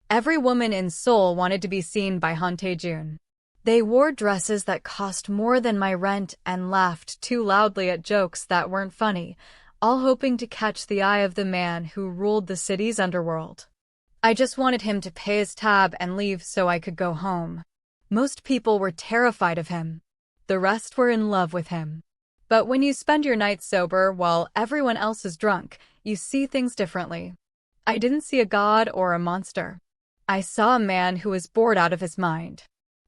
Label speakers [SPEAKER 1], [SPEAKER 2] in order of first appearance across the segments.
[SPEAKER 1] Every woman in Seoul wanted to be seen by Han Tae-Jun. They wore dresses that cost more than my rent and laughed too loudly at jokes that weren't funny, all hoping to catch the eye of the man who ruled the city's underworld. I just wanted him to pay his tab and leave so I could go home. Most people were terrified of him. The rest were in love with him. But when you spend your nights sober while everyone else is drunk, you see things differently. I didn't see a god or a monster. I saw a man who was bored out of his mind.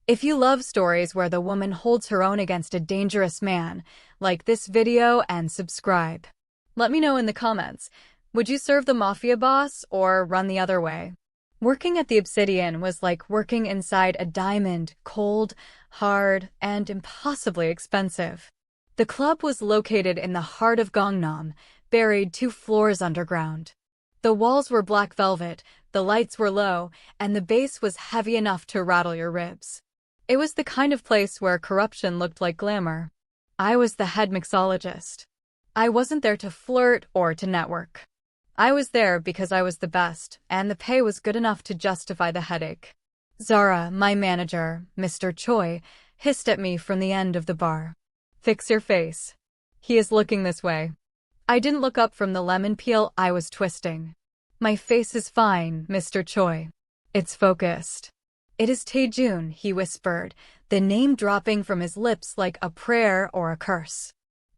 [SPEAKER 1] If you love stories where the woman holds her own against a dangerous man, like this video and subscribe. Let me know in the comments, would you serve the mafia boss or run the other way? Working at the Obsidian was like working inside a diamond, cold, hard, and impossibly expensive. The club was located in the heart of Gangnam, buried 2 floors underground. The walls were black velvet, the lights were low, and the bass was heavy enough to rattle your ribs. It was the kind of place where corruption looked like glamour. I was the head mixologist. I wasn't there to flirt or to network. I was there because I was the best, and the pay was good enough to justify the headache. Zara, my manager, Mr. Choi, hissed at me from the end of the bar. "Fix your face. He is looking this way." I didn't look up from the lemon peel I was twisting. "My face is fine, Mr. Choi. It's focused." "It is Tae-Jun," he whispered, the name dropping from his lips like a prayer or a curse.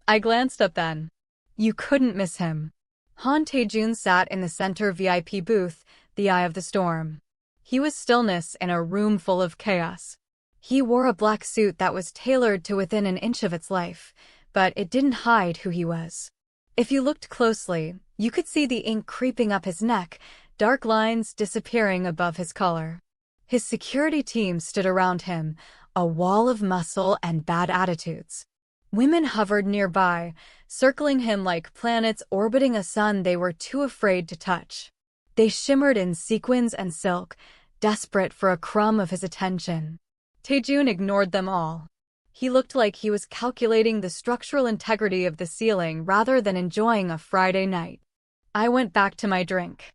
[SPEAKER 1] I glanced up then. You couldn't miss him. Han Tae-Jun sat in the center VIP booth, the eye of the storm. He was stillness in a room full of chaos. He wore a black suit that was tailored to within an inch of its life, but it didn't hide who he was. If you looked closely, you could see the ink creeping up his neck, dark lines disappearing above his collar. His security team stood around him, a wall of muscle and bad attitudes. Women hovered nearby, circling him like planets orbiting a sun they were too afraid to touch. They shimmered in sequins and silk, desperate for a crumb of his attention. Tae-Jun ignored them all. He looked like he was calculating the structural integrity of the ceiling rather than enjoying a Friday night. I went back to my drink.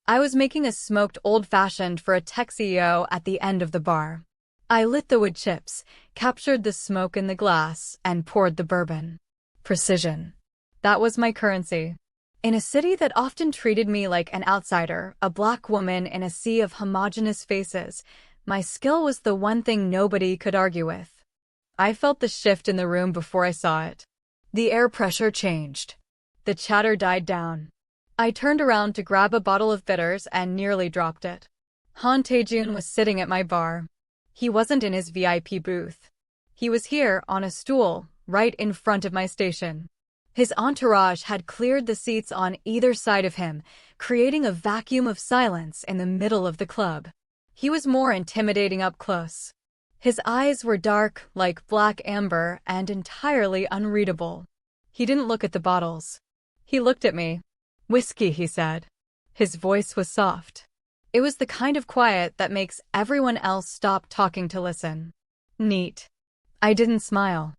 [SPEAKER 1] I was making a smoked old-fashioned for a tech CEO at the end of the bar. I lit the wood chips, captured the smoke in the glass, and poured the bourbon. Precision. That was my currency. In a city that often treated me like an outsider, a black woman in a sea of homogeneous faces, my skill was the one thing nobody could argue with. I felt the shift in the room before I saw it. The air pressure changed. The chatter died down. I turned around to grab a bottle of bitters and nearly dropped it. Han Tae-Jun was sitting at my bar. He wasn't in his VIP booth. He was here, on a stool, right in front of my station. His entourage had cleared the seats on either side of him, creating a vacuum of silence in the middle of the club. He was more intimidating up close. His eyes were dark, like black amber, and entirely unreadable. He didn't look at the bottles. He looked at me. "Whiskey," he said. His voice was soft. It was the kind of quiet that makes everyone else stop talking to listen. Neat. I didn't smile.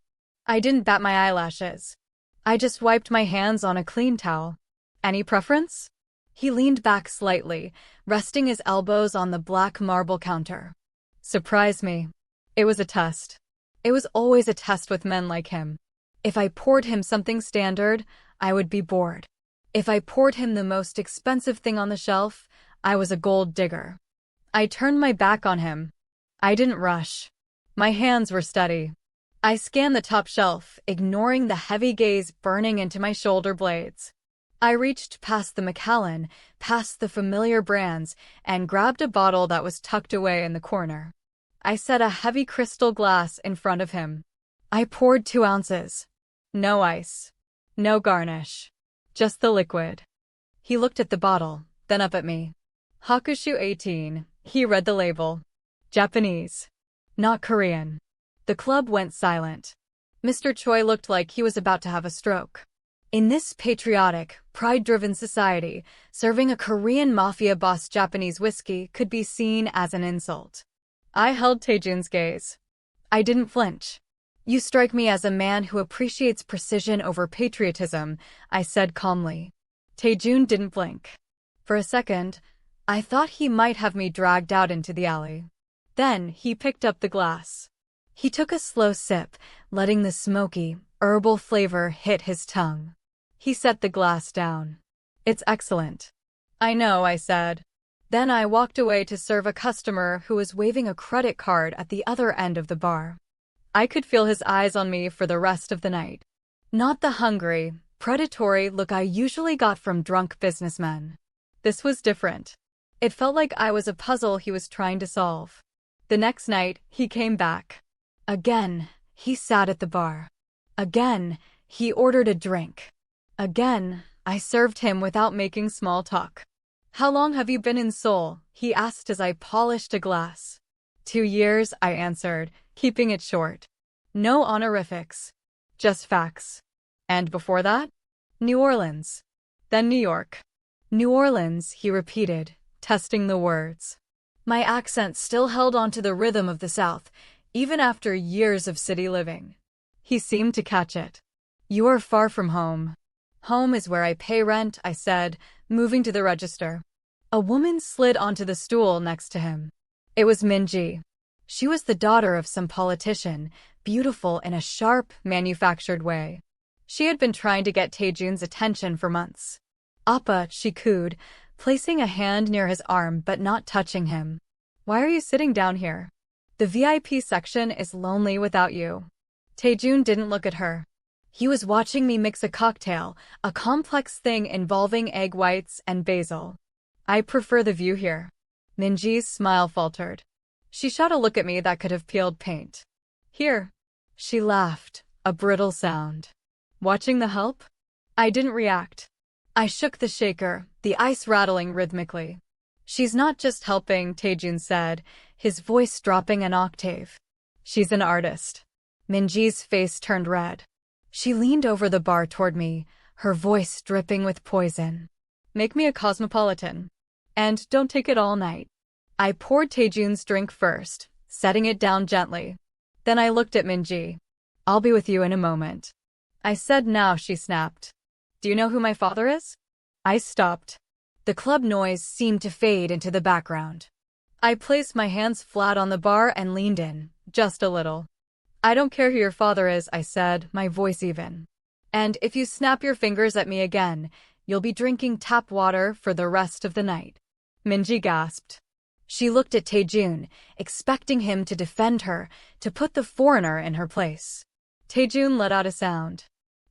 [SPEAKER 1] I didn't bat my eyelashes. I just wiped my hands on a clean towel. "Any preference?" He leaned back slightly, resting his elbows on the black marble counter. Surprise me. It was a test. It was always a test with men like him. If I poured him something standard, I would be bored. If I poured him the most expensive thing on the shelf, I was a gold digger. I turned my back on him. I didn't rush. My hands were steady. I scanned the top shelf, ignoring the heavy gaze burning into my shoulder blades. I reached past the Macallan, past the familiar brands, and grabbed a bottle that was tucked away in the corner. I set a heavy crystal glass in front of him. I poured 2 ounces. No ice. No garnish. Just the liquid. He looked at the bottle, then up at me. Hakushu 18. He read the label. Japanese. Not Korean. The club went silent. Mr. Choi looked like he was about to have a stroke. In this patriotic, pride-driven society, serving a Korean Mafia Boss Japanese whiskey could be seen as an insult. I held Tae-Jun's gaze. I didn't flinch. "You strike me as a man who appreciates precision over patriotism," I said calmly. Tae-Jun didn't blink. For a second, I thought he might have me dragged out into the alley. Then he picked up the glass. He took a slow sip, letting the smoky, herbal flavor hit his tongue. He set the glass down. It's excellent. I know, I said. Then I walked away to serve a customer who was waving a credit card at the other end of the bar. I could feel his eyes on me for the rest of the night. Not the hungry, predatory look I usually got from drunk businessmen. This was different. It felt like I was a puzzle he was trying to solve. The next night, he came back. Again, he sat at the bar. Again, he ordered a drink. Again, I served him without making small talk. How long have you been in Seoul? He asked as I polished a glass. 2 years, I answered, keeping it short. No honorifics. Just facts. And before that? New Orleans. Then New York. New Orleans, he repeated, testing the words. My accent still held onto the rhythm of the South, even after years of city living. He seemed to catch it. You are far from home. Home is where I pay rent, I said, moving to the register. A woman slid onto the stool next to him. It was Minji. She was the daughter of some politician, beautiful in a sharp, manufactured way. She had been trying to get Tae-Jun's attention for months. Appa, she cooed, placing a hand near his arm but not touching him. Why are you sitting down here? The VIP section is lonely without you. Tae-Jun didn't look at her. He was watching me mix a cocktail, a complex thing involving egg whites and basil. I prefer the view here. Minji's smile faltered. She shot a look at me that could have peeled paint. Here. She laughed, a brittle sound. Watching the help? I didn't react. I shook the shaker, the ice rattling rhythmically. She's not just helping, Tae-Jun said, his voice dropping an octave. She's an artist. Minji's face turned red. She leaned over the bar toward me, her voice dripping with poison. Make me a cosmopolitan. And don't take it all night. I poured Tae-Jun's drink first, setting it down gently. Then I looked at Minji. I'll be with you in a moment. I said now, she snapped. Do you know who my father is? I stopped. The club noise seemed to fade into the background. I placed my hands flat on the bar and leaned in, just a little. I don't care who your father is, I said, my voice even. And if you snap your fingers at me again, you'll be drinking tap water for the rest of the night. Minji gasped. She looked at Tae-Jun, expecting him to defend her, to put the foreigner in her place. Tae-Jun let out a sound.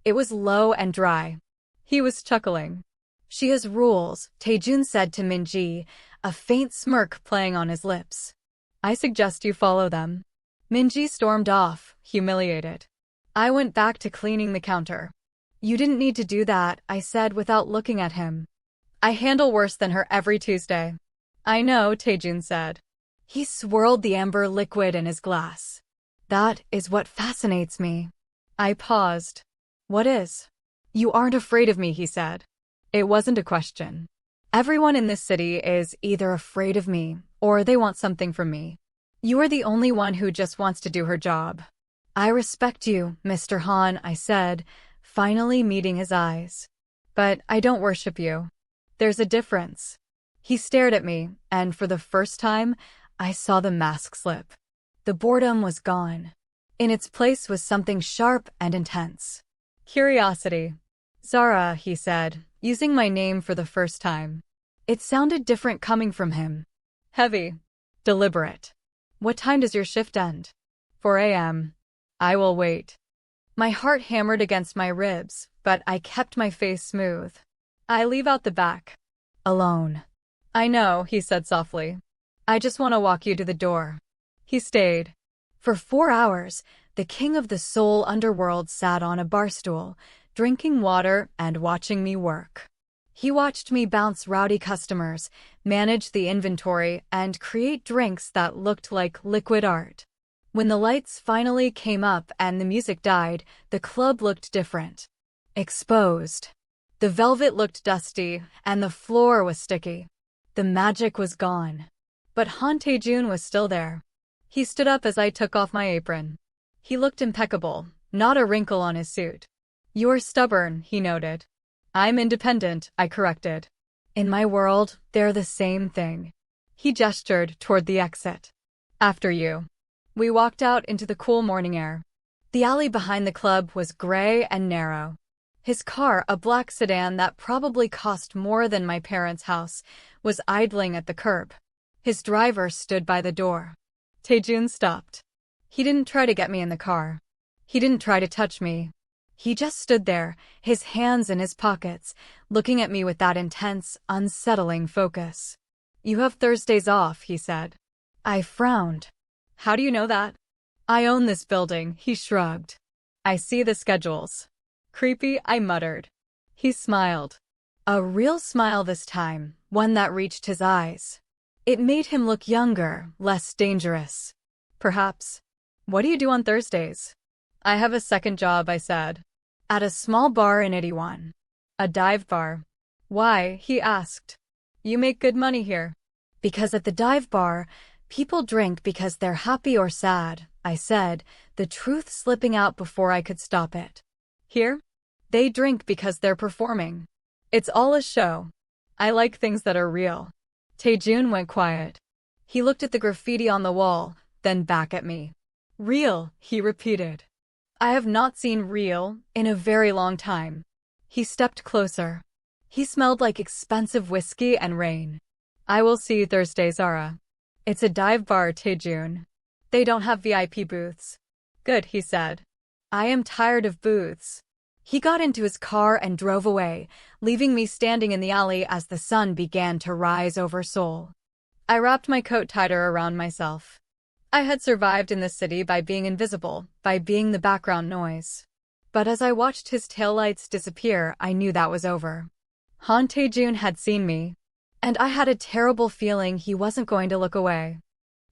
[SPEAKER 1] It was low and dry. He was chuckling. She has rules, Tae-Jun said to Minji, a faint smirk playing on his lips. I suggest you follow them. Minji stormed off, humiliated. I went back to cleaning the counter. You didn't need to do that, I said without looking at him. I handle worse than her every Tuesday. I know, Tae-Jun said. He swirled the amber liquid in his glass. That is what fascinates me. I paused. What is? You aren't afraid of me, he said. It wasn't a question. Everyone in this city is either afraid of me, or they want something from me. You are the only one who just wants to do her job. I respect you, Mr. Han, I said, finally meeting his eyes. But I don't worship you. There's a difference. He stared at me, and for the first time, I saw the mask slip. The boredom was gone. In its place was something sharp and intense. Curiosity. Zara, he said, using my name for the first time. It sounded different coming from him. Heavy. Deliberate. What time does your shift end? 4 a.m. I will wait. My heart hammered against my ribs, but I kept my face smooth. I leave out the back. Alone. I know, he said softly. I just want to walk you to the door. He stayed. For 4 hours, the king of the Seoul underworld sat on a bar stool, drinking water and watching me work. He watched me bounce rowdy customers, manage the inventory, and create drinks that looked like liquid art. When the lights finally came up and the music died, the club looked different. Exposed. The velvet looked dusty, and the floor was sticky. The magic was gone. But Han Tae-Jun was still there. He stood up as I took off my apron. He looked impeccable, not a wrinkle on his suit. You're stubborn, he noted. I'm independent, I corrected. In my world, they're the same thing. He gestured toward the exit. After you. We walked out into the cool morning air. The alley behind the club was gray and narrow. His car, a black sedan that probably cost more than my parents' house, was idling at the curb. His driver stood by the door. Tae-Jun stopped. He didn't try to get me in the car. He didn't try to touch me. He just stood there, his hands in his pockets, looking at me with that intense, unsettling focus. You have Thursdays off, he said. I frowned. How do you know that? I own this building, he shrugged. I see the schedules. Creepy, I muttered. He smiled. A real smile this time, one that reached his eyes. It made him look younger, less dangerous. Perhaps. What do you do on Thursdays? I have a second job, I said. At a small bar in Itaewon. A dive bar. Why? He asked. You make good money here. Because at the dive bar, people drink because they're happy or sad, I said, the truth slipping out before I could stop it. Here? They drink because they're performing. It's all a show. I like things that are real. Tae-Jun went quiet. He looked at the graffiti on the wall, then back at me. Real, he repeated. I have not seen real in a very long time. He stepped closer. He smelled like expensive whiskey and rain. I will see you Thursday, Zara. It's a dive bar, Tae-Jun. They don't have VIP booths. Good, he said. I am tired of booths. He got into his car and drove away, leaving me standing in the alley as the sun began to rise over Seoul. I wrapped my coat tighter around myself. I had survived in the city by being invisible, by being the background noise. But as I watched his taillights disappear, I knew that was over. Han Tae-Jun had seen me, and I had a terrible feeling he wasn't going to look away.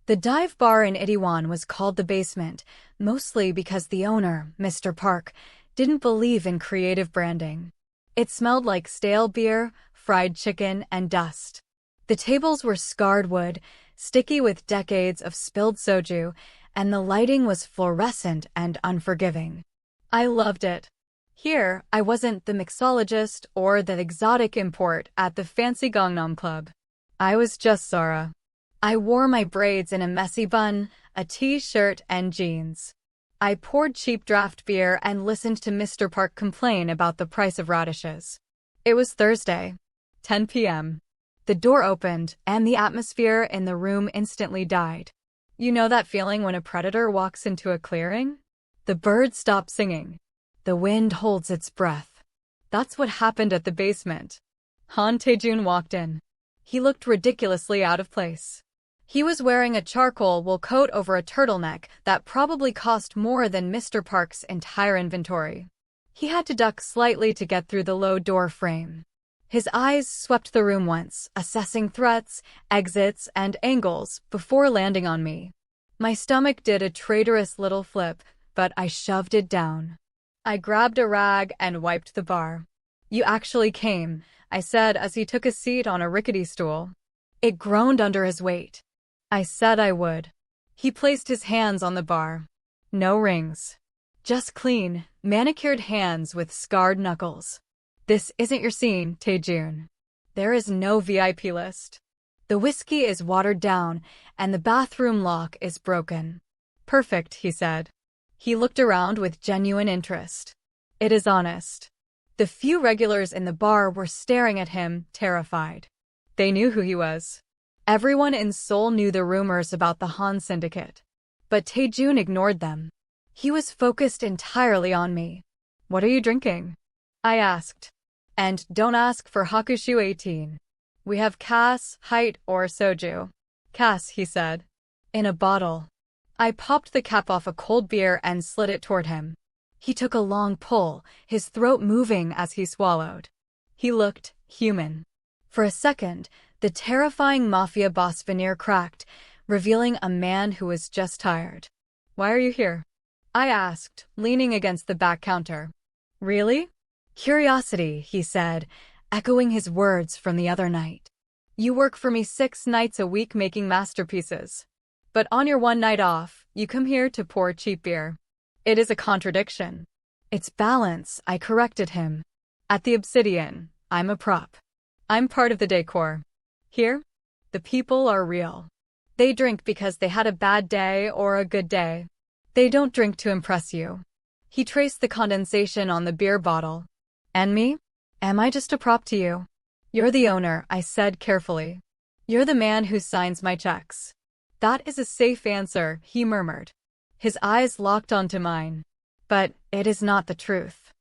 [SPEAKER 1] The dive bar in Itaewon was called the Basement, mostly because the owner, Mr. Park, didn't believe in creative branding. It smelled like stale beer, fried chicken, and dust. The tables were scarred wood, sticky with decades of spilled soju, and the lighting was fluorescent and unforgiving. I loved it. Here, I wasn't the mixologist or the exotic import at the fancy Gangnam Club. I was just Zara. I wore my braids in a messy bun, a t-shirt, and jeans. I poured cheap draft beer and listened to Mr. Park complain about the price of radishes. It was Thursday, 10 p.m. The door opened, and the atmosphere in the room instantly died. You know that feeling when a predator walks into a clearing? The birds stop singing. The wind holds its breath. That's what happened at the basement. Han Tae-Jun walked in. He looked ridiculously out of place. He was wearing a charcoal wool coat over a turtleneck that probably cost more than Mr. Park's entire inventory. He had to duck slightly to get through the low door frame. His eyes swept the room once, assessing threats, exits, and angles before landing on me. My stomach did a traitorous little flip, but I shoved it down. I grabbed a rag and wiped the bar. You actually came, I said as he took a seat on a rickety stool. It groaned under his weight. I said I would. He placed his hands on the bar. No rings. Just clean, manicured hands with scarred knuckles. This isn't your scene, Tae-Jun. There is no VIP list. The whiskey is watered down, and the bathroom lock is broken. Perfect, he said. He looked around with genuine interest. It is honest. The few regulars in the bar were staring at him, terrified. They knew who he was. Everyone in Seoul knew the rumors about the Han Syndicate. But Tae-Jun ignored them. He was focused entirely on me. What are you drinking? I asked. And don't ask for Hakushu 18. We have Cass, Height, or Soju. Cass, he said. In a bottle. I popped the cap off a cold beer and slid it toward him. He took a long pull, his throat moving as he swallowed. He looked human. For a second, the terrifying mafia boss veneer cracked, revealing a man who was just tired. Why are you here? I asked, leaning against the back counter. Really? Curiosity, he said, echoing his words from the other night. You work for me 6 nights a week making masterpieces. But on your one night off, you come here to pour cheap beer. It is a contradiction. It's balance, I corrected him. At the Obsidian, I'm a prop. I'm part of the decor. Here, the people are real. They drink because they had a bad day or a good day. They don't drink to impress you. He traced the condensation on the beer bottle. And me? Am I just a prop to you? You're the owner, I said carefully. You're the man who signs my checks. That is a safe answer, he murmured. His eyes locked onto mine. But it is not the truth.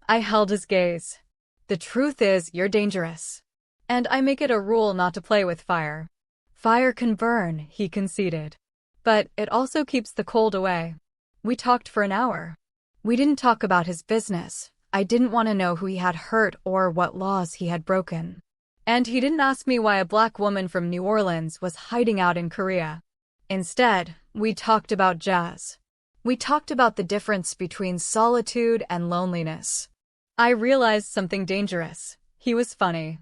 [SPEAKER 1] I held his gaze. The truth is, you're dangerous. And I make it a rule not to play with fire. Fire can burn, he conceded. But it also keeps the cold away. We talked for an hour. We didn't talk about his business. I didn't want to know who he had hurt or what laws he had broken. And he didn't ask me why a black woman from New Orleans was hiding out in Korea. Instead, we talked about jazz. We talked about the difference between solitude and loneliness. I realized something dangerous. He was funny.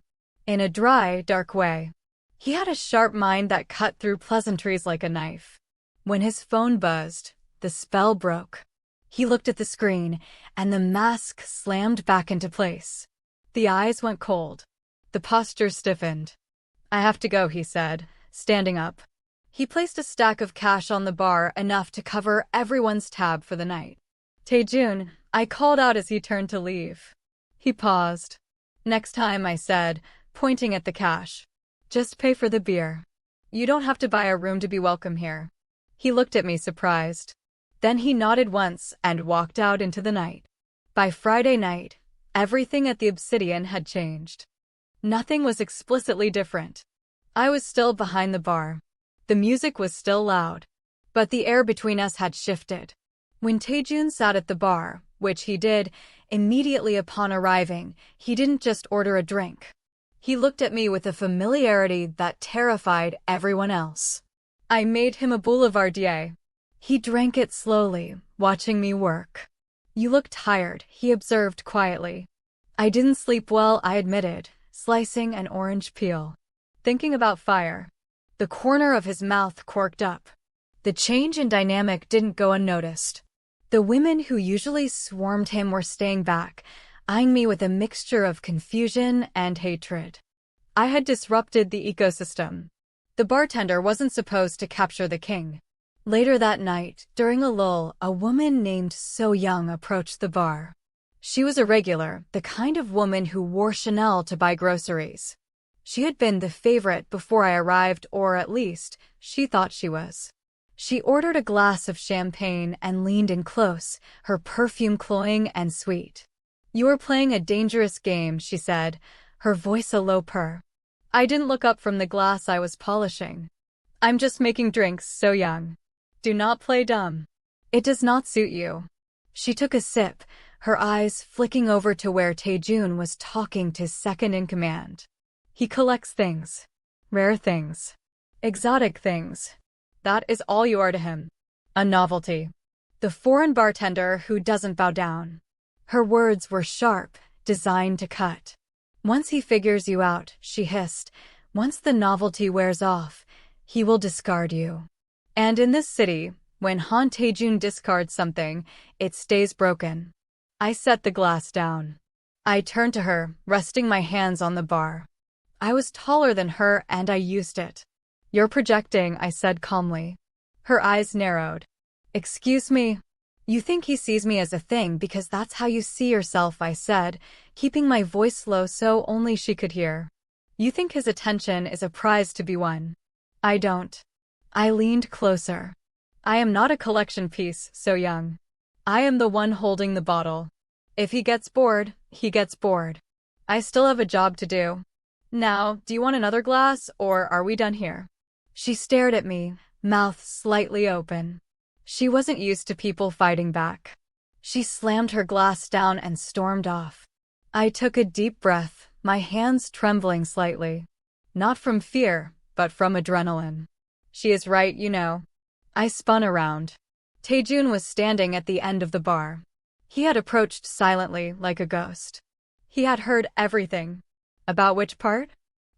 [SPEAKER 1] In a dry, dark way. He had a sharp mind that cut through pleasantries like a knife. When his phone buzzed, the spell broke. He looked at the screen, and the mask slammed back into place. The eyes went cold. The posture stiffened. I have to go, he said, standing up. He placed a stack of cash on the bar, enough to cover everyone's tab for the night. Tae-Jun, I called out as he turned to leave. He paused. Next time, I said, pointing at the cash. Just pay for the beer. You don't have to buy a room to be welcome here. He looked at me surprised. Then he nodded once and walked out into the night. By Friday night, everything at the Obsidian had changed. Nothing was explicitly different. I was still behind the bar. The music was still loud. But the air between us had shifted. When Tae-Jun sat at the bar, which he did, immediately upon arriving, he didn't just order a drink. He looked at me with a familiarity that terrified everyone else. I made him a boulevardier. He drank it slowly, watching me work. You look tired, he observed quietly. I didn't sleep well, I admitted, slicing an orange peel. Thinking about fire. The corner of his mouth corked up. The change in dynamic didn't go unnoticed. The women who usually swarmed him were staying back, eyeing me with a mixture of confusion and hatred. I had disrupted the ecosystem. The bartender wasn't supposed to capture the king. Later that night, during a lull, a woman named So Young approached the bar. She was a regular, the kind of woman who wore Chanel to buy groceries. She had been the favorite before I arrived, or at least, she thought she was. She ordered a glass of champagne and leaned in close, her perfume cloying and sweet. You are playing a dangerous game, she said, her voice a low purr. I didn't look up from the glass I was polishing. I'm just making drinks, So Young. Do not play dumb. It does not suit you. She took a sip, her eyes flicking over to where Tae-Jun was talking to second-in-command. He collects things. Rare things. Exotic things. That is all you are to him. A novelty. The foreign bartender who doesn't bow down. Her words were sharp, designed to cut. Once he figures you out, she hissed, once the novelty wears off, he will discard you. And in this city, when Han Tae-Jun discards something, it stays broken. I set the glass down. I turned to her, resting my hands on the bar. I was taller than her and I used it. You're projecting, I said calmly. Her eyes narrowed. Excuse me? You think he sees me as a thing because that's how you see yourself, I said, keeping my voice low so only she could hear. You think his attention is a prize to be won. I don't. I leaned closer. I am not a collection piece, So Young. I am the one holding the bottle. If he gets bored, he gets bored. I still have a job to do. Now, do you want another glass, or are we done here? She stared at me, mouth slightly open. She wasn't used to people fighting back. She slammed her glass down and stormed off. I took a deep breath, my hands trembling slightly. Not from fear, but from adrenaline. She is right, you know. I spun around. Tae-Jun was standing at the end of the bar. He had approached silently, like a ghost. He had heard everything. About which part?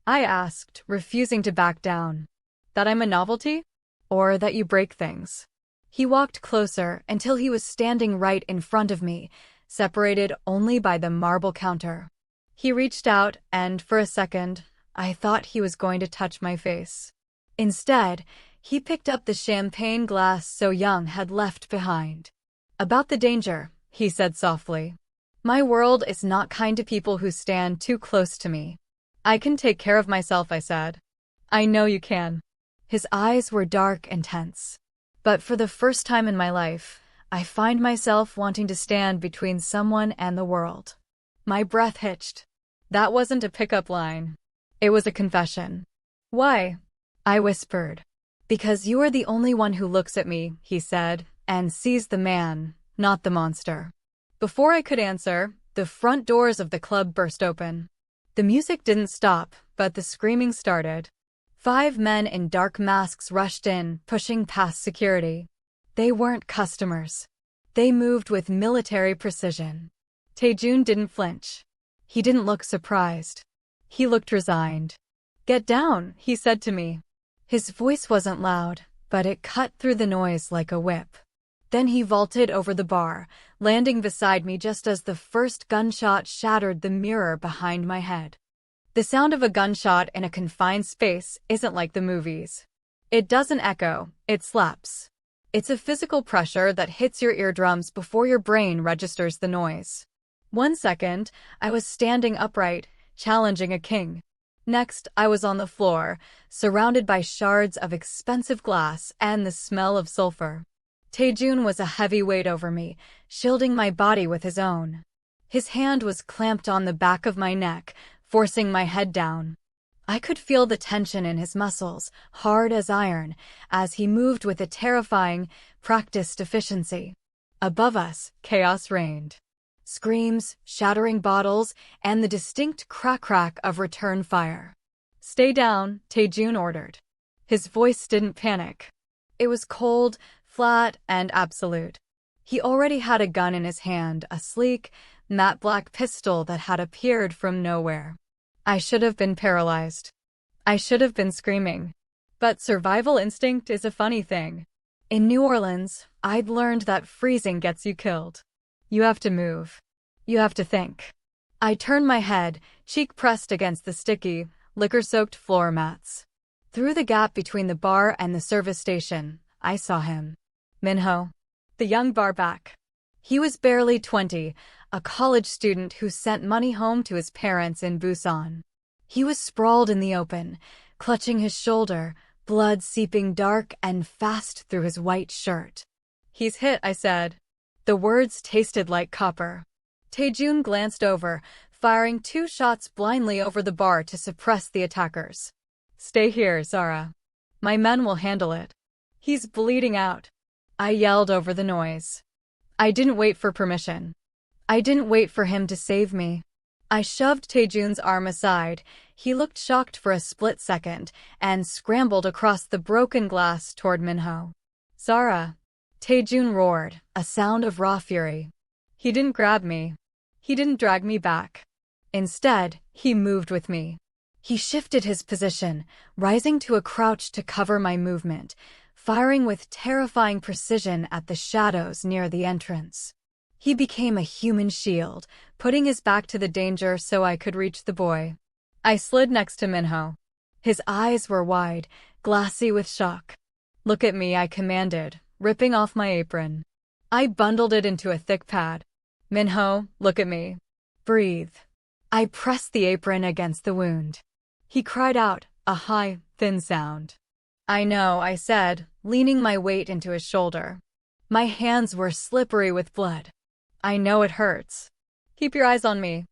[SPEAKER 1] I asked, refusing to back down. That I'm a novelty? Or that you break things? He walked closer until he was standing right in front of me, separated only by the marble counter. He reached out, and for a second, I thought he was going to touch my face. Instead, he picked up the champagne glass So Young had left behind. "About the danger," he said softly. "My world is not kind to people who stand too close to me." "I can take care of myself," I said. "I know you can." His eyes were dark and tense. But for the first time in my life, I find myself wanting to stand between someone and the world. My breath hitched. That wasn't a pickup line. It was a confession. "Why?" I whispered. "Because you are the only one who looks at me," he said, "and sees the man, not the monster." Before I could answer, the front doors of the club burst open. The music didn't stop, but the screaming started. 5 men in dark masks rushed in, pushing past security. They weren't customers. They moved with military precision. Tae-Jun didn't flinch. He didn't look surprised. He looked resigned. "Get down," he said to me. His voice wasn't loud, but it cut through the noise like a whip. Then he vaulted over the bar, landing beside me just as the first gunshot shattered the mirror behind my head. The sound of a gunshot in a confined space isn't like the movies. It doesn't echo, it slaps. It's a physical pressure that hits your eardrums before your brain registers the noise. 1 second, I was standing upright, challenging a king. Next, I was on the floor, surrounded by shards of expensive glass and the smell of sulfur. Tae-Jun was a heavy weight over me, shielding my body with his own. His hand was clamped on the back of my neck, forcing my head down. I could feel the tension in his muscles, hard as iron, as he moved with a terrifying, practiced efficiency. Above us, chaos reigned. Screams, shattering bottles, and the distinct crack-crack of return fire. "Stay down," Tae-Jun ordered. His voice didn't panic. It was cold, flat, and absolute. He already had a gun in his hand, a sleek, matte black pistol that had appeared from nowhere. I should have been paralyzed. I should have been screaming. But survival instinct is a funny thing. In New Orleans, I'd learned that freezing gets you killed. You have to move. You have to think. I turned my head, cheek pressed against the sticky, liquor-soaked floor mats. Through the gap between the bar and the service station, I saw him. Minho. The young barback. He was barely 20, a college student who sent money home to his parents in Busan. He was sprawled in the open, clutching his shoulder, blood seeping dark and fast through his white shirt. "He's hit," I said. The words tasted like copper. Tae-Jun glanced over, firing 2 shots blindly over the bar to suppress the attackers. "Stay here, Zara. My men will handle it." "He's bleeding out," I yelled over the noise. I didn't wait for permission. I didn't wait for him to save me. I shoved Tae-Jun's arm aside. He looked shocked for a split second and scrambled across the broken glass toward Minho. "Zara!" Tae-Jun roared, a sound of raw fury. He didn't grab me. He didn't drag me back. Instead, he moved with me. He shifted his position, rising to a crouch to cover my movement, firing with terrifying precision at the shadows near the entrance. He became a human shield, putting his back to the danger so I could reach the boy. I slid next to Minho. His eyes were wide, glassy with shock. "Look at me," I commanded, ripping off my apron. I bundled it into a thick pad. "Minho, look at me. Breathe." I pressed the apron against the wound. He cried out, a high, thin sound. "I know," I said, leaning my weight into his shoulder. My hands were slippery with blood. "I know it hurts. Keep your eyes on me."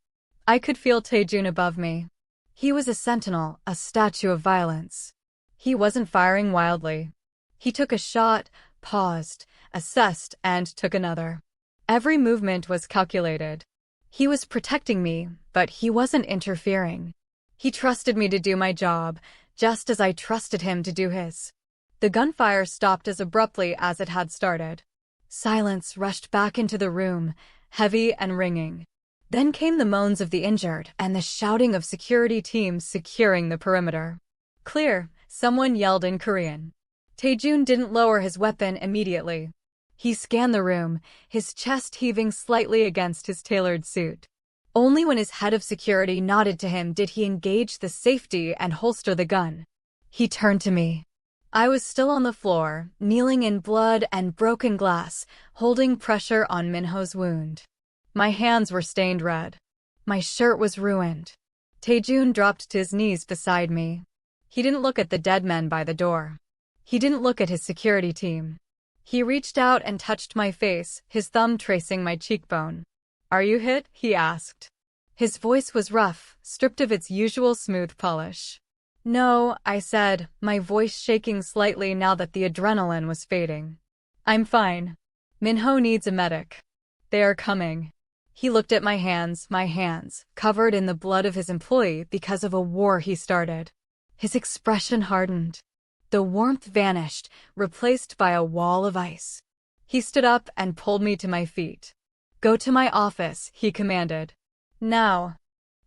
[SPEAKER 1] I could feel Tae-Jun above me. He was a sentinel, a statue of violence. He wasn't firing wildly. He took a shot, paused, assessed, and took another. Every movement was calculated. He was protecting me, but he wasn't interfering. He trusted me to do my job, just as I trusted him to do his. The gunfire stopped as abruptly as it had started. Silence rushed back into the room, heavy and ringing. Then came the moans of the injured and the shouting of security teams securing the perimeter. "Clear," someone yelled in Korean. Tae-Jun didn't lower his weapon immediately. He scanned the room, his chest heaving slightly against his tailored suit. Only when his head of security nodded to him did he engage the safety and holster the gun. He turned to me. I was still on the floor, kneeling in blood and broken glass, holding pressure on Minho's wound. My hands were stained red. My shirt was ruined. Tae-Jun dropped to his knees beside me. He didn't look at the dead men by the door. He didn't look at his security team. He reached out and touched my face, his thumb tracing my cheekbone. "Are you hit?" he asked. His voice was rough, stripped of its usual smooth polish. "No," I said, my voice shaking slightly now that the adrenaline was fading. "I'm fine. Minho needs a medic. They are coming." He looked at my hands, covered in the blood of his employee because of a war he started. His expression hardened. The warmth vanished, replaced by a wall of ice. He stood up and pulled me to my feet. "Go to my office," he commanded. "Now."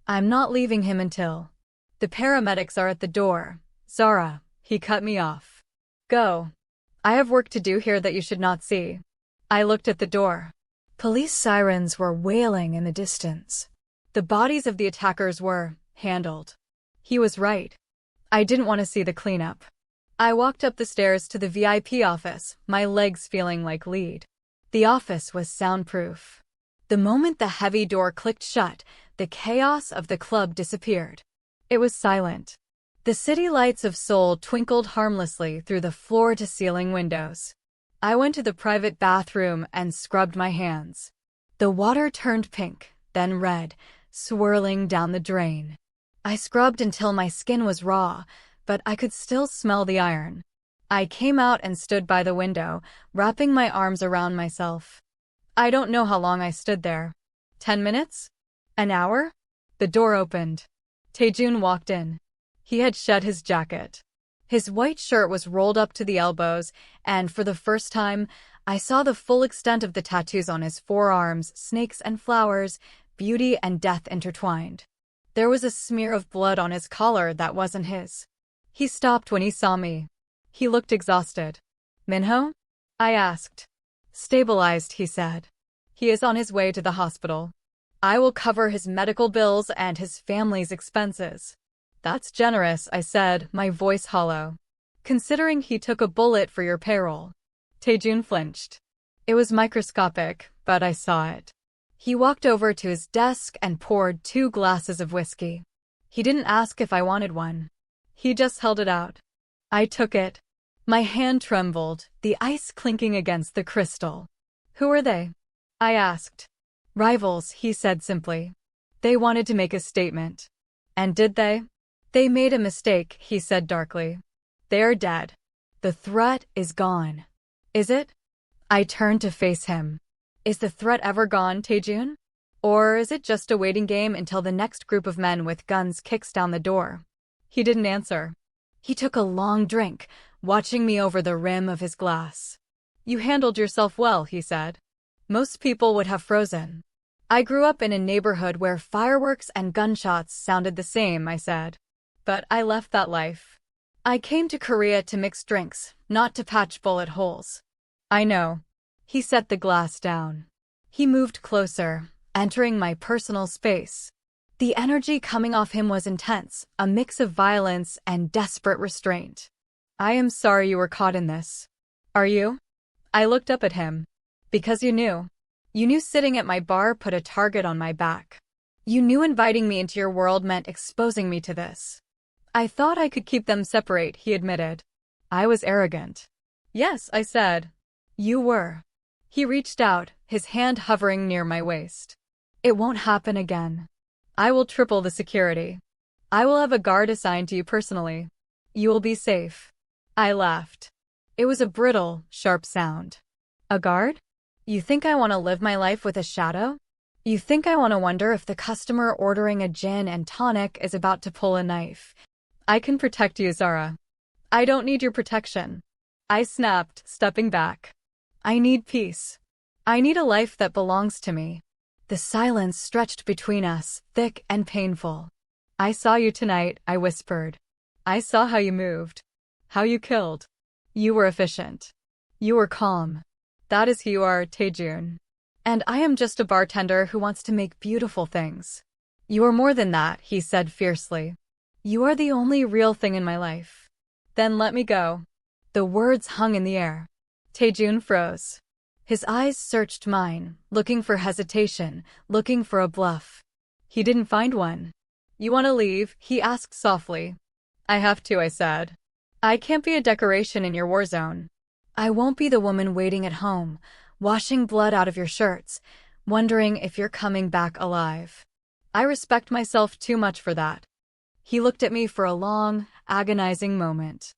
[SPEAKER 1] "I'm not leaving him until..." "The paramedics are at the door. Zara," he cut me off. "Go. I have work to do here that you should not see." I looked at the door. Police sirens were wailing in the distance. The bodies of the attackers were handled. He was right. I didn't want to see the cleanup. I walked up the stairs to the VIP office, my legs feeling like lead. The office was soundproof. The moment the heavy door clicked shut, the chaos of the club disappeared. It was silent. The city lights of Seoul twinkled harmlessly through the floor-to-ceiling windows. I went to the private bathroom and scrubbed my hands. The water turned pink, then red, swirling down the drain. I scrubbed until my skin was raw, but I could still smell the iron. I came out and stood by the window, wrapping my arms around myself. I don't know how long I stood there. 10 minutes? An hour? The door opened. Tae-Jun walked in. He had shed his jacket. His white shirt was rolled up to the elbows, and for the first time, I saw the full extent of the tattoos on his forearms, snakes and flowers, beauty and death intertwined. There was a smear of blood on his collar that wasn't his. He stopped when he saw me. He looked exhausted. "Minho?" I asked. "Stabilized," he said. "He is on his way to the hospital. I will cover his medical bills and his family's expenses." "That's generous," I said, my voice hollow. "Considering he took a bullet for your payroll." Tae-Jun flinched. It was microscopic, but I saw it. He walked over to his desk and poured 2 glasses of whiskey. He didn't ask if I wanted one. He just held it out. I took it. My hand trembled, the ice clinking against the crystal. "Who are they?" I asked. "Rivals," he said simply. "They wanted to make a statement." "And did they?" "They made a mistake," he said darkly. "They are dead. The threat is gone." "Is it?" I turned to face him. "Is the threat ever gone, Tae-Jun? Or is it just a waiting game until the next group of men with guns kicks down the door?" He didn't answer. He took a long drink, watching me over the rim of his glass. "You handled yourself well," he said. "Most people would have frozen." "I grew up in a neighborhood where fireworks and gunshots sounded the same," I said. "But I left that life. I came to Korea to mix drinks, not to patch bullet holes." "I know." He set the glass down. He moved closer, entering my personal space. The energy coming off him was intense, a mix of violence and desperate restraint. "I am sorry you were caught in this." "Are you?" I looked up at him. "Because you knew. You knew sitting at my bar put a target on my back. You knew inviting me into your world meant exposing me to this." "I thought I could keep them separate," he admitted. I was arrogant. "Yes," I said. "You were." He reached out, his hand hovering near my waist. "It won't happen again. I will triple the security. I will have a guard assigned to you personally. You will be safe." I laughed. It was a brittle, sharp sound. "A guard? You think I want to live my life with a shadow? You think I want to wonder if the customer ordering a gin and tonic is about to pull a knife? I can protect you, Zara. I don't need your protection." I snapped, stepping back. "I need peace. I need a life that belongs to me." The silence stretched between us, thick and painful. "I saw you tonight," I whispered. "I saw how you moved. How you killed. You were efficient. You were calm. That is who you are, Tae-Jun. And I am just a bartender who wants to make beautiful things. You are more than that, he said fiercely. You are the only real thing in my life. Then let me go. The words hung in the air. Tae-Jun froze. His eyes searched mine, looking for hesitation, looking for a bluff. He didn't find one. You want to leave? He asked softly. I have to, I said. I can't be a decoration in your war zone. I won't be the woman waiting at home, washing blood out of your shirts, wondering if you're coming back alive. I respect myself too much for that. He looked at me for a long, agonizing moment.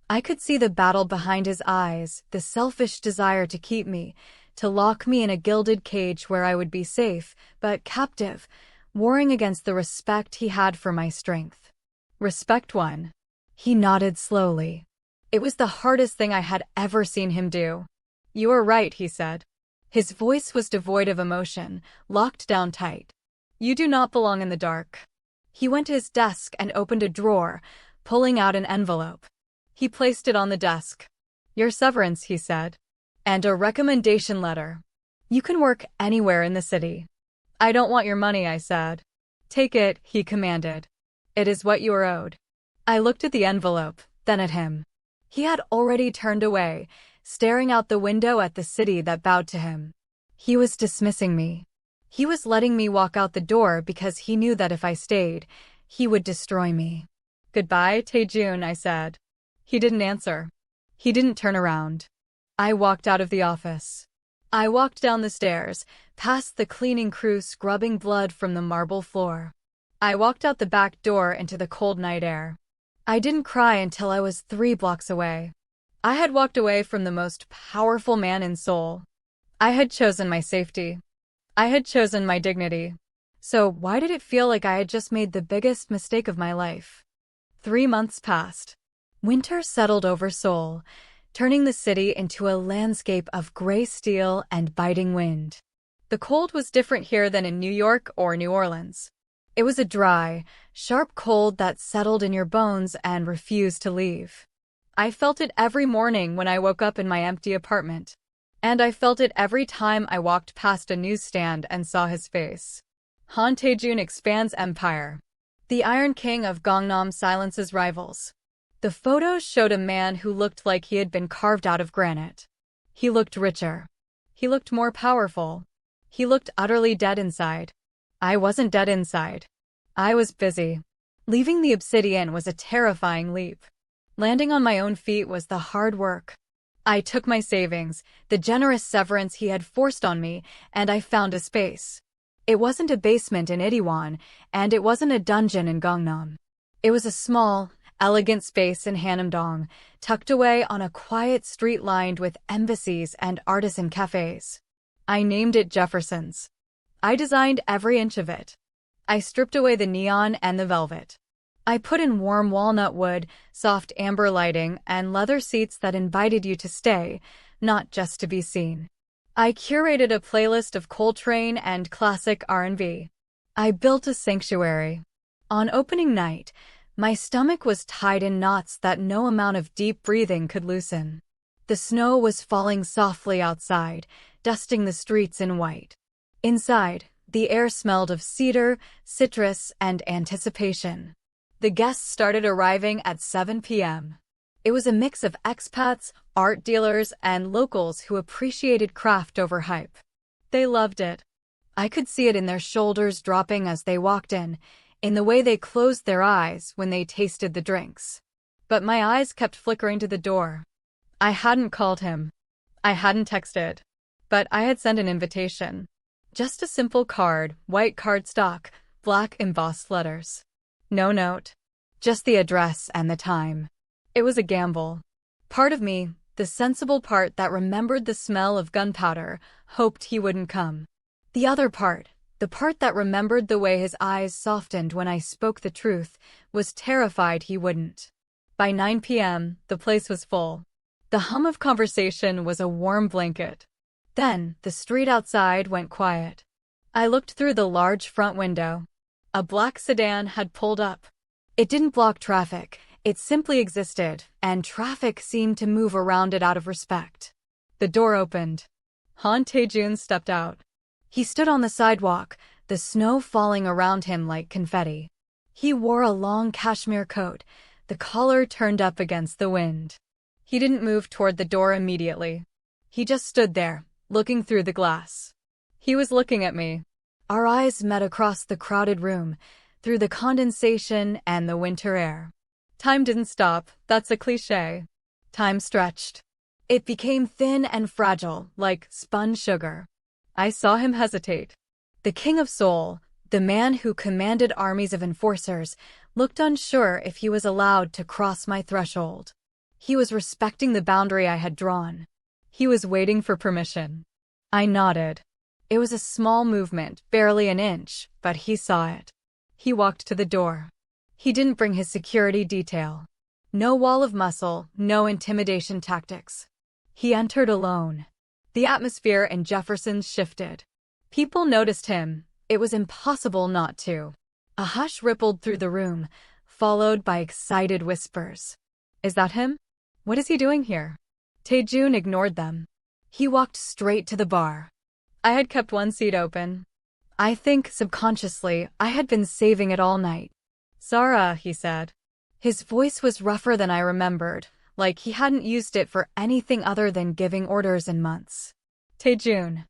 [SPEAKER 1] I could see the battle behind his eyes, the selfish desire to keep me, to lock me in a gilded cage where I would be safe, but captive, warring against the respect he had for my strength. Respect won. He nodded slowly. It was the hardest thing I had ever seen him do. You are right, he said. His voice was devoid of emotion, locked down tight. You do not belong in the dark. He went to his desk and opened a drawer, pulling out an envelope. He placed it on the desk. Your severance, he said. And a recommendation letter. You can work anywhere in the city. I don't want your money, I said. Take it, he commanded. It is what you are owed. I looked at the envelope, then at him. He had already turned away, staring out the window at the city that bowed to him. He was dismissing me. He was letting me walk out the door because he knew that if I stayed, he would destroy me. Goodbye, Tae-Jun, I said. He didn't answer. He didn't turn around. I walked out of the office. I walked down the stairs, past the cleaning crew scrubbing blood from the marble floor. I walked out the back door into the cold night air. I didn't cry until I was 3 blocks away. I had walked away from the most powerful man in Seoul. I had chosen my safety. I had chosen my dignity. So why did it feel like I had just made the biggest mistake of my life? 3 months passed. Winter settled over Seoul, turning the city into a landscape of gray steel and biting wind. The cold was different here than in New York or New Orleans. It was a dry, sharp cold that settled in your bones and refused to leave. I felt it every morning when I woke up in my empty apartment. And I felt it every time I walked past a newsstand and saw his face. Han Tae-Jun expands empire. The Iron King of Gangnam silences rivals. The photos showed a man who looked like he had been carved out of granite. He looked richer. He looked more powerful. He looked utterly dead inside. I wasn't dead inside. I was busy. Leaving the obsidian was a terrifying leap. Landing on my own feet was the hard work. I took my savings, the generous severance he had forced on me, and I found a space. It wasn't a basement in Itaewon, and it wasn't a dungeon in Gangnam. It was a small, elegant space in Hanamdong, tucked away on a quiet street lined with embassies and artisan cafes. I named it Jefferson's. I designed every inch of it. I stripped away the neon and the velvet. I put in warm walnut wood, soft amber lighting, and leather seats that invited you to stay, not just to be seen. I curated a playlist of Coltrane and classic R&B. I built a sanctuary. On opening night, my stomach was tied in knots that no amount of deep breathing could loosen. The snow was falling softly outside, dusting the streets in white. Inside, the air smelled of cedar, citrus, and anticipation. The guests started arriving at 7 p.m. It was a mix of expats, art dealers, and locals who appreciated craft over hype. They loved it. I could see it in their shoulders dropping as they walked in the way they closed their eyes when they tasted the drinks. But my eyes kept flickering to the door. I hadn't called him. I hadn't texted. But I had sent an invitation. Just a simple card, white cardstock, black embossed letters. No note. Just the address and the time. It was a gamble. Part of me, the sensible part that remembered the smell of gunpowder, hoped he wouldn't come. The other part, the part that remembered the way his eyes softened when I spoke the truth, was terrified he wouldn't. By 9 p.m., the place was full. The hum of conversation was a warm blanket. Then, the street outside went quiet. I looked through the large front window. A black sedan had pulled up. It didn't block traffic, it simply existed, and traffic seemed to move around it out of respect. The door opened. Han Tae-Jun stepped out. He stood on the sidewalk, the snow falling around him like confetti. He wore a long cashmere coat, the collar turned up against the wind. He didn't move toward the door immediately. He just stood there, looking through the glass. He was looking at me. Our eyes met across the crowded room, through the condensation and the winter air. Time didn't stop, that's a cliché. Time stretched. It became thin and fragile, like spun sugar. I saw him hesitate. The king of Seoul, the man who commanded armies of enforcers, looked unsure if he was allowed to cross my threshold. He was respecting the boundary I had drawn. He was waiting for permission. I nodded. It was a small movement, barely an inch, but he saw it. He walked to the door. He didn't bring his security detail. No wall of muscle, no intimidation tactics. He entered alone. The atmosphere in Jefferson's shifted. People noticed him. It was impossible not to. A hush rippled through the room, followed by excited whispers. Is that him? What is he doing here? Tae-Jun ignored them. He walked straight to the bar. I had kept one seat open. I think, subconsciously, I had been saving it all night. Zara, he said. His voice was rougher than I remembered, like he hadn't used it for anything other than giving orders in months. Tae-Jun.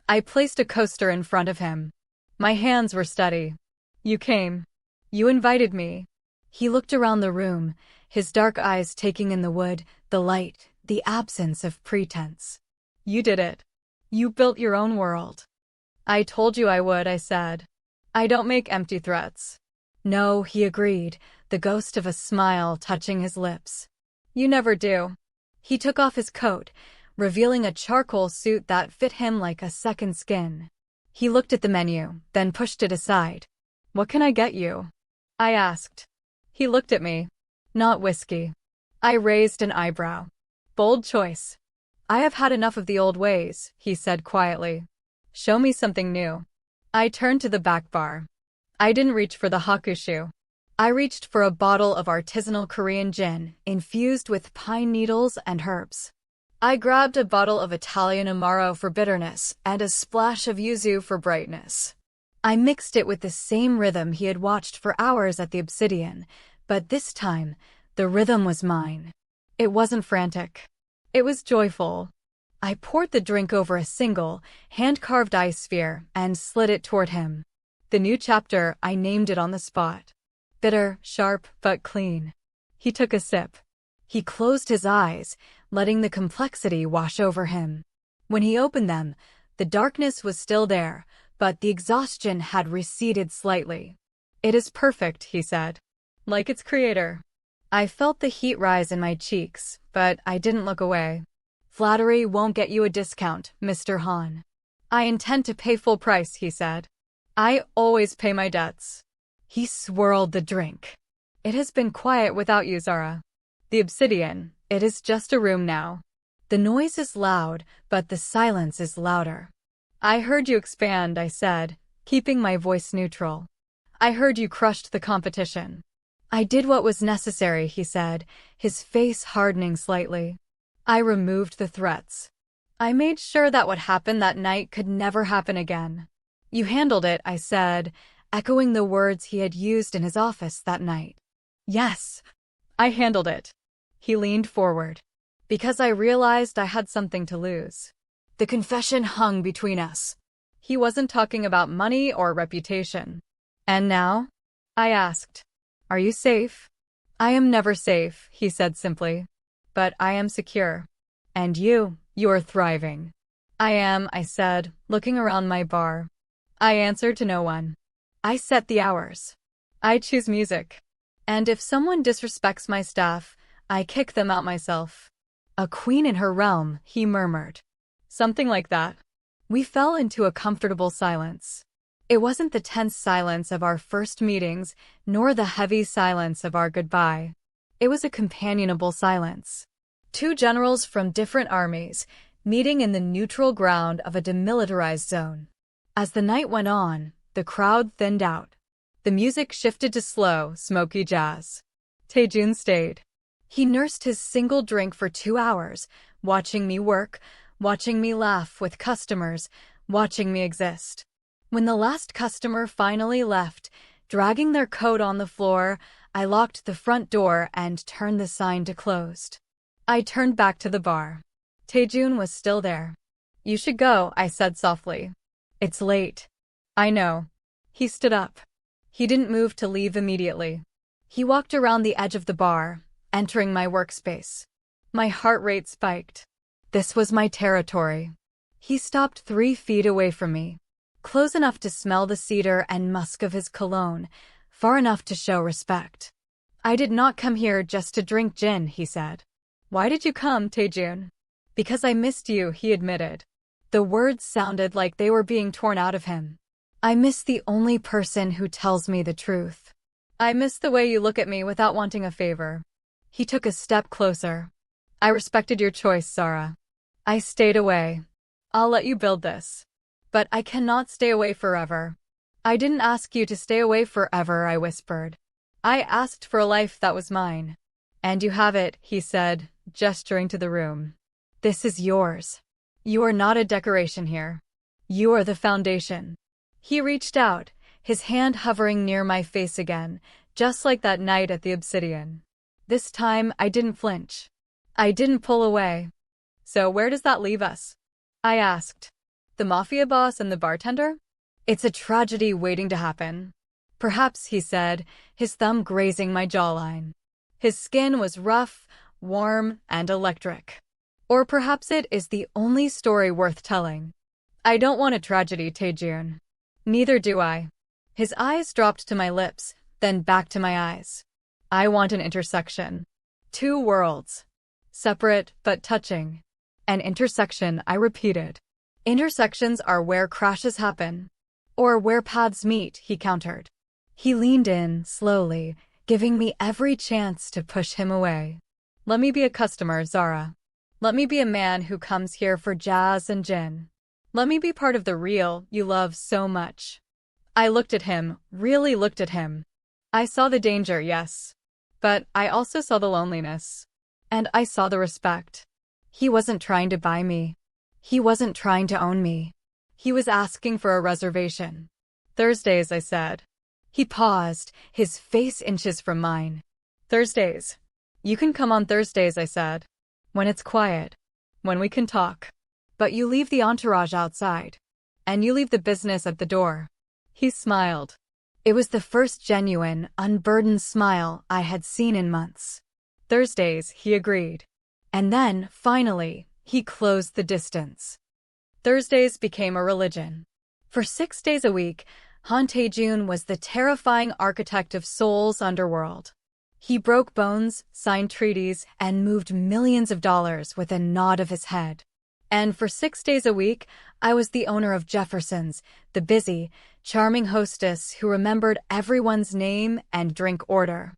[SPEAKER 1] I placed a coaster in front of him. My hands were steady. You came. You invited me. He looked around the room, his dark eyes taking in the wood, the light, the absence of pretense. You did it. You built your own world. I told you I would, I said. I don't make empty threats. No, he agreed, the ghost of a smile touching his lips. You never do. He took off his coat, revealing a charcoal suit that fit him like a second skin. He looked at the menu, then pushed it aside. What can I get you? I asked. He looked at me. Not whiskey. I raised an eyebrow. Bold choice. I have had enough of the old ways, he said quietly. Show me something new. I turned to the back bar. I didn't reach for the hakushu. I reached for a bottle of artisanal Korean gin, infused with pine needles and herbs. I grabbed a bottle of Italian Amaro for bitterness and a splash of yuzu for brightness. I mixed it with the same rhythm he had watched for hours at the Obsidian, but this time, the rhythm was mine. It wasn't frantic. It was joyful. I poured the drink over a single, hand-carved ice sphere and slid it toward him. The new chapter, I named it on the spot. Bitter, sharp, but clean. He took a sip. He closed his eyes, letting the complexity wash over him. When he opened them, the darkness was still there, but the exhaustion had receded slightly. It is perfect, he said. Like its creator. I felt the heat rise in my cheeks, but I didn't look away. Flattery won't get you a discount, Mr. Han. I intend to pay full price, he said. I always pay my debts. He swirled the drink. It has been quiet without you, Zara. The Obsidian, it is just a room now. The noise is loud, but the silence is louder. I heard you expand, I said, keeping my voice neutral. I heard you crushed the competition. I did what was necessary, he said, his face hardening slightly. I removed the threats. I made sure that what happened that night could never happen again. You handled it, I said, echoing the words he had used in his office that night. Yes, I handled it. He leaned forward. Because I realized I had something to lose. The confession hung between us. He wasn't talking about money or reputation. And now? I asked. Are you safe? I am never safe, he said simply. But I am secure. And you are thriving. I am, I said, looking around my bar. I answered to no one. I set the hours. I choose music. And if someone disrespects my staff, I kick them out myself. A queen in her realm, he murmured. Something like that. We fell into a comfortable silence. It wasn't the tense silence of our first meetings, nor the heavy silence of our goodbye. It was a companionable silence. Two generals from different armies, meeting in the neutral ground of a demilitarized zone. As the night went on, the crowd thinned out. The music shifted to slow, smoky jazz. Tae-Jun stayed. He nursed his single drink for 2 hours, watching me work, watching me laugh with customers, watching me exist. When the last customer finally left, dragging their coat on the floor, I locked the front door and turned the sign to closed. I turned back to the bar. Tae-Jun was still there. "You should go," I said softly. "It's late." "I know." He stood up. He didn't move to leave immediately. He walked around the edge of the bar, entering my workspace. My heart rate spiked. This was my territory. He stopped 3 feet away from me, close enough to smell the cedar and musk of his cologne, far enough to show respect. "I did not come here just to drink gin," he said. "Why did you come, Tae-Jun?" "Because I missed you," he admitted. The words sounded like they were being torn out of him. "I miss the only person who tells me the truth. I miss the way you look at me without wanting a favor." He took a step closer. "I respected your choice, Zara. I stayed away. I'll let you build this. But I cannot stay away forever." "I didn't ask you to stay away forever," I whispered. "I asked for a life that was mine." "And you have it," he said, gesturing to the room. "This is yours. You are not a decoration here. You are the foundation." He reached out, his hand hovering near my face again, just like that night at the Obsidian. This time, I didn't flinch. I didn't pull away. "So where does that leave us?" I asked. "The Mafia Boss and the Bartender?" "It's a tragedy waiting to happen." "Perhaps," he said, his thumb grazing my jawline. His skin was rough, warm, and electric. "Or perhaps it is the only story worth telling." "I don't want a tragedy, Tae-Jun." "Neither do I." His eyes dropped to my lips, then back to my eyes. "I want an intersection. 2 worlds. Separate but touching." "An intersection," I repeated. "Intersections are where crashes happen. Or where paths meet," he countered. He leaned in, slowly, giving me every chance to push him away. "Let me be a customer, Zara. Let me be a man who comes here for jazz and gin. Let me be part of the real you love so much." I looked at him, really looked at him. I saw the danger, yes. But I also saw the loneliness. And I saw the respect. He wasn't trying to buy me. He wasn't trying to own me. He was asking for a reservation. "Thursdays," I said. He paused, his face inches from mine. "Thursdays. You can come on Thursdays," I said. "When it's quiet. When we can talk. But you leave the entourage outside. And you leave the business at the door." He smiled. It was the first genuine, unburdened smile I had seen in months. "Thursdays," he agreed. And then, finally, he closed the distance. Thursdays became a religion. For 6 days a week, Han Tae-Jun was the terrifying architect of Seoul's underworld. He broke bones, signed treaties, and moved millions of dollars with a nod of his head. And for 6 days a week, I was the owner of Jefferson's, the busy, charming hostess who remembered everyone's name and drink order.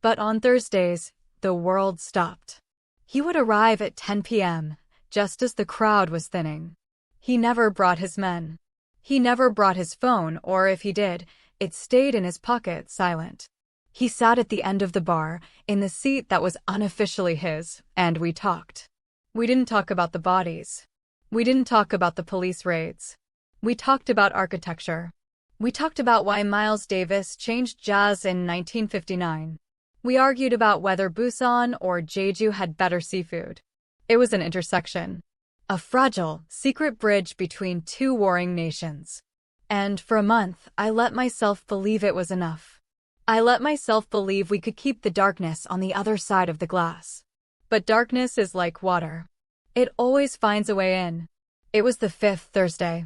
[SPEAKER 1] But on Thursdays, the world stopped. He would arrive at 10 p.m., just as the crowd was thinning. He never brought his men. He never brought his phone, or if he did, it stayed in his pocket, silent. He sat at the end of the bar, in the seat that was unofficially his, and we talked. We didn't talk about the bodies. We didn't talk about the police raids. We talked about architecture. We talked about why Miles Davis changed jazz in 1959. We argued about whether Busan or Jeju had better seafood. It was an intersection. A fragile, secret bridge between 2 warring nations. And for a month, I let myself believe it was enough. I let myself believe we could keep the darkness on the other side of the glass. But darkness is like water. It always finds a way in. It was the 5th Thursday.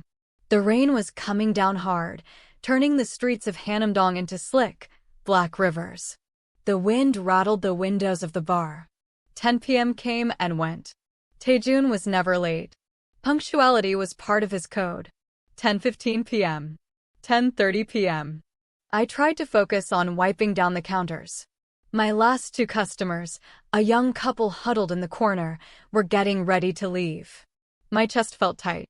[SPEAKER 1] The rain was coming down hard, turning the streets of Hanamdong into slick, black rivers. The wind rattled the windows of the bar. 10 p.m. came and went. Tae-Jun was never late. Punctuality was part of his code. 10:15 p.m. 10:30 p.m. I tried to focus on wiping down the counters. My last 2 customers, a young couple huddled in the corner, were getting ready to leave. My chest felt tight.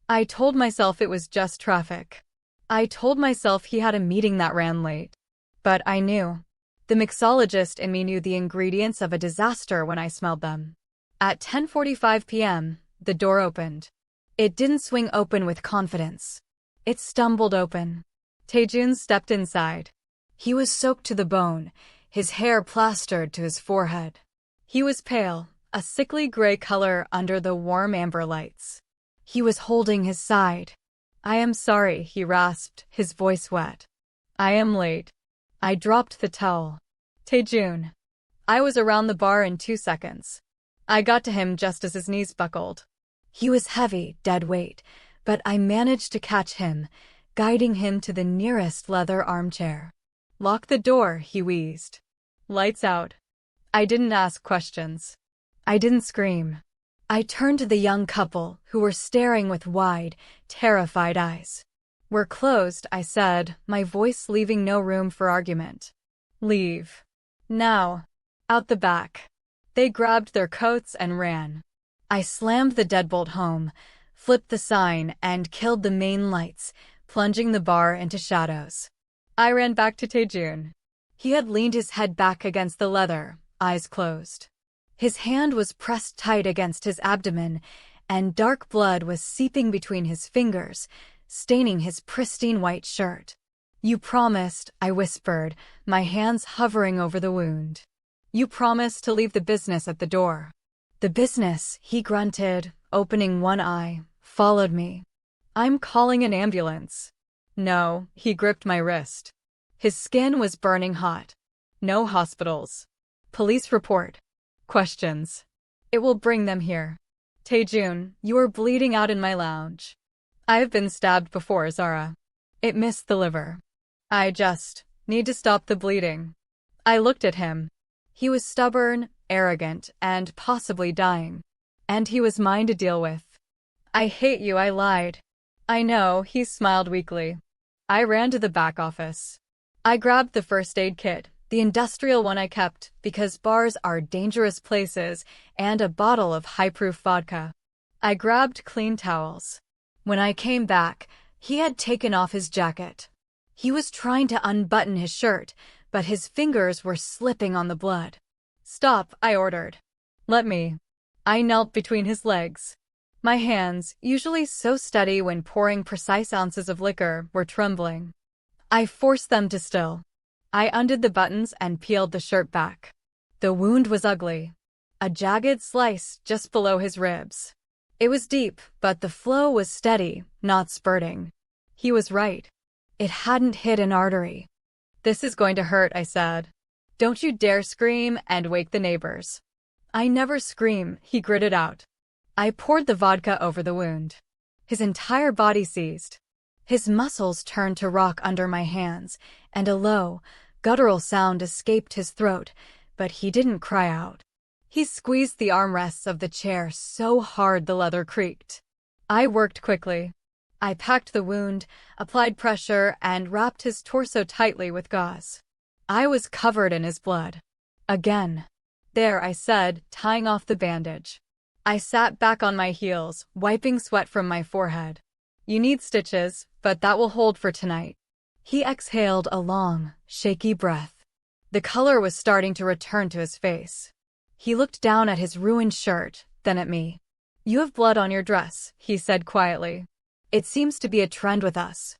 [SPEAKER 1] I told myself it was just traffic. I told myself he had a meeting that ran late. But I knew. The mixologist in me knew the ingredients of a disaster when I smelled them. At 10:45 p.m., the door opened. It didn't swing open with confidence. It stumbled open. Tae-Jun stepped inside. He was soaked to the bone, his hair plastered to his forehead. He was pale, a sickly gray color under the warm amber lights. He was holding his side. "I am sorry," he rasped, his voice wet. "I am late." I dropped the towel. "Tae-Jun." I was around the bar in 2 seconds. I got to him just as his knees buckled. He was heavy, dead weight, but I managed to catch him, guiding him to the nearest leather armchair. "Lock the door," he wheezed. "Lights out." I didn't ask questions. I didn't scream. I turned to the young couple, who were staring with wide, terrified eyes. "We're closed," I said, my voice leaving no room for argument. "Leave. Now. Out the back." They grabbed their coats and ran. I slammed the deadbolt home, flipped the sign, and killed the main lights, plunging the bar into shadows. I ran back to Tae-Jun. He had leaned his head back against the leather, eyes closed. His hand was pressed tight against his abdomen, and dark blood was seeping between his fingers, staining his pristine white shirt. "You promised," I whispered, my hands hovering over the wound. "You promised to leave the business at the door." "The business," he grunted, opening one eye, followed me. "I'm calling an ambulance." "No," he gripped my wrist. His skin was burning hot. "No hospitals. Police report. Questions. It will bring them here." "Tae-Jun, you are bleeding out in my lounge." "I've been stabbed before, Zara. It missed the liver. I just need to stop the bleeding." I looked at him. He was stubborn, arrogant, and possibly dying. And he was mine to deal with. "I hate you," I lied. "I know," he smiled weakly. I ran to the back office. I grabbed the first aid kit, the industrial one I kept, because bars are dangerous places, and a bottle of high-proof vodka. I grabbed clean towels. When I came back, he had taken off his jacket. He was trying to unbutton his shirt, but his fingers were slipping on the blood. "Stop," I ordered. "Let me." I knelt between his legs. My hands, usually so steady when pouring precise ounces of liquor, were trembling. I forced them to still. I undid the buttons and peeled the shirt back. The wound was ugly. A jagged slice just below his ribs. It was deep, but the flow was steady, not spurting. He was right. It hadn't hit an artery. "This is going to hurt," I said. "Don't you dare scream and wake the neighbors." "I never scream," he gritted out. I poured the vodka over the wound. His entire body seized. His muscles turned to rock under my hands, and a low, guttural sound escaped his throat, but he didn't cry out. He squeezed the armrests of the chair so hard the leather creaked. I worked quickly. I packed the wound, applied pressure, and wrapped his torso tightly with gauze. I was covered in his blood. Again. "There," I said, tying off the bandage. I sat back on my heels, wiping sweat from my forehead. "You need stitches, but that will hold for tonight." He exhaled a long, shaky breath. The color was starting to return to his face. He looked down at his ruined shirt, then at me. "You have blood on your dress," he said quietly. "It seems to be a trend with us."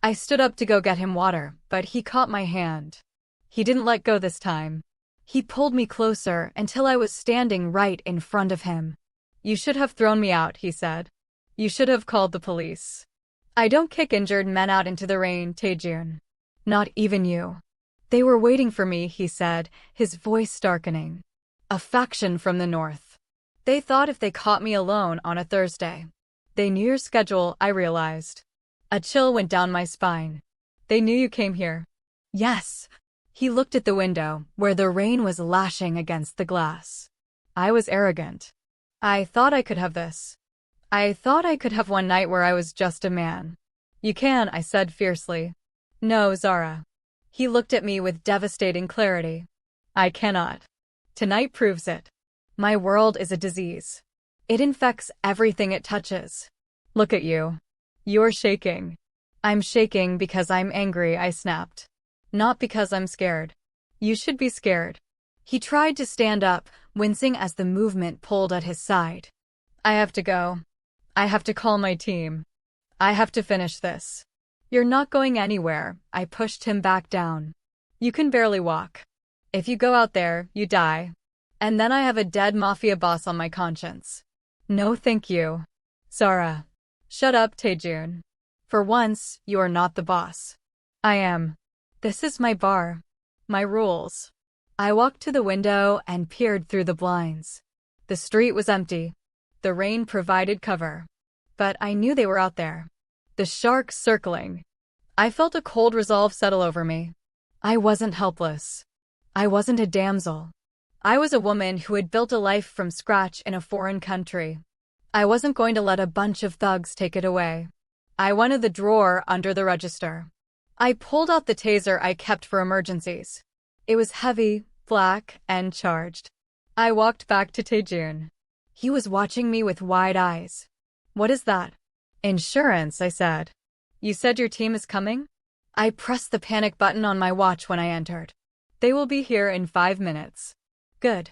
[SPEAKER 1] I stood up to go get him water, but he caught my hand. He didn't let go this time. He pulled me closer until I was standing right in front of him. "You should have thrown me out," he said. "You should have called the police." "I don't kick injured men out into the rain, Tae-Jun. Not even you." "They were waiting for me," he said, his voice darkening. "A faction from the north. They thought if they caught me alone on a Thursday." "They knew your schedule," I realized. A chill went down my spine. "They knew you came here." "Yes." He looked at the window, where the rain was lashing against the glass. I was arrogant. I thought I could have this. I thought I could have one night where I was just a man. "You can," I said fiercely. "No, Zara." He looked at me with devastating clarity. "I cannot. Tonight proves it. My world is a disease. It infects everything it touches. Look at you. You're shaking." "I'm shaking because I'm angry," I snapped. "Not because I'm scared." "You should be scared." He tried to stand up, wincing as the movement pulled at his side. "I have to go." I have to call my team. I have to finish this. You're not going anywhere. I pushed him back down. You can barely walk. If you go out there, you die. And then I have a dead mafia boss on my conscience. No thank you. Zara. Shut up, Tae-Jun. For once, you are not the boss. I am. This is my bar. My rules. I walked to the window and peered through the blinds. The street was empty. The rain provided cover. But I knew they were out there. The sharks circling. I felt a cold resolve settle over me. I wasn't helpless. I wasn't a damsel. I was a woman who had built a life from scratch in a foreign country. I wasn't going to let a bunch of thugs take it away. I wanted the drawer under the register. I pulled out the taser I kept for emergencies. It was heavy, black, and charged. I walked back to Tae-Jun. He was watching me with wide eyes. What is that? Insurance, I said. You said your team is coming? I pressed the panic button on my watch when I entered. They will be here in 5 minutes. Good.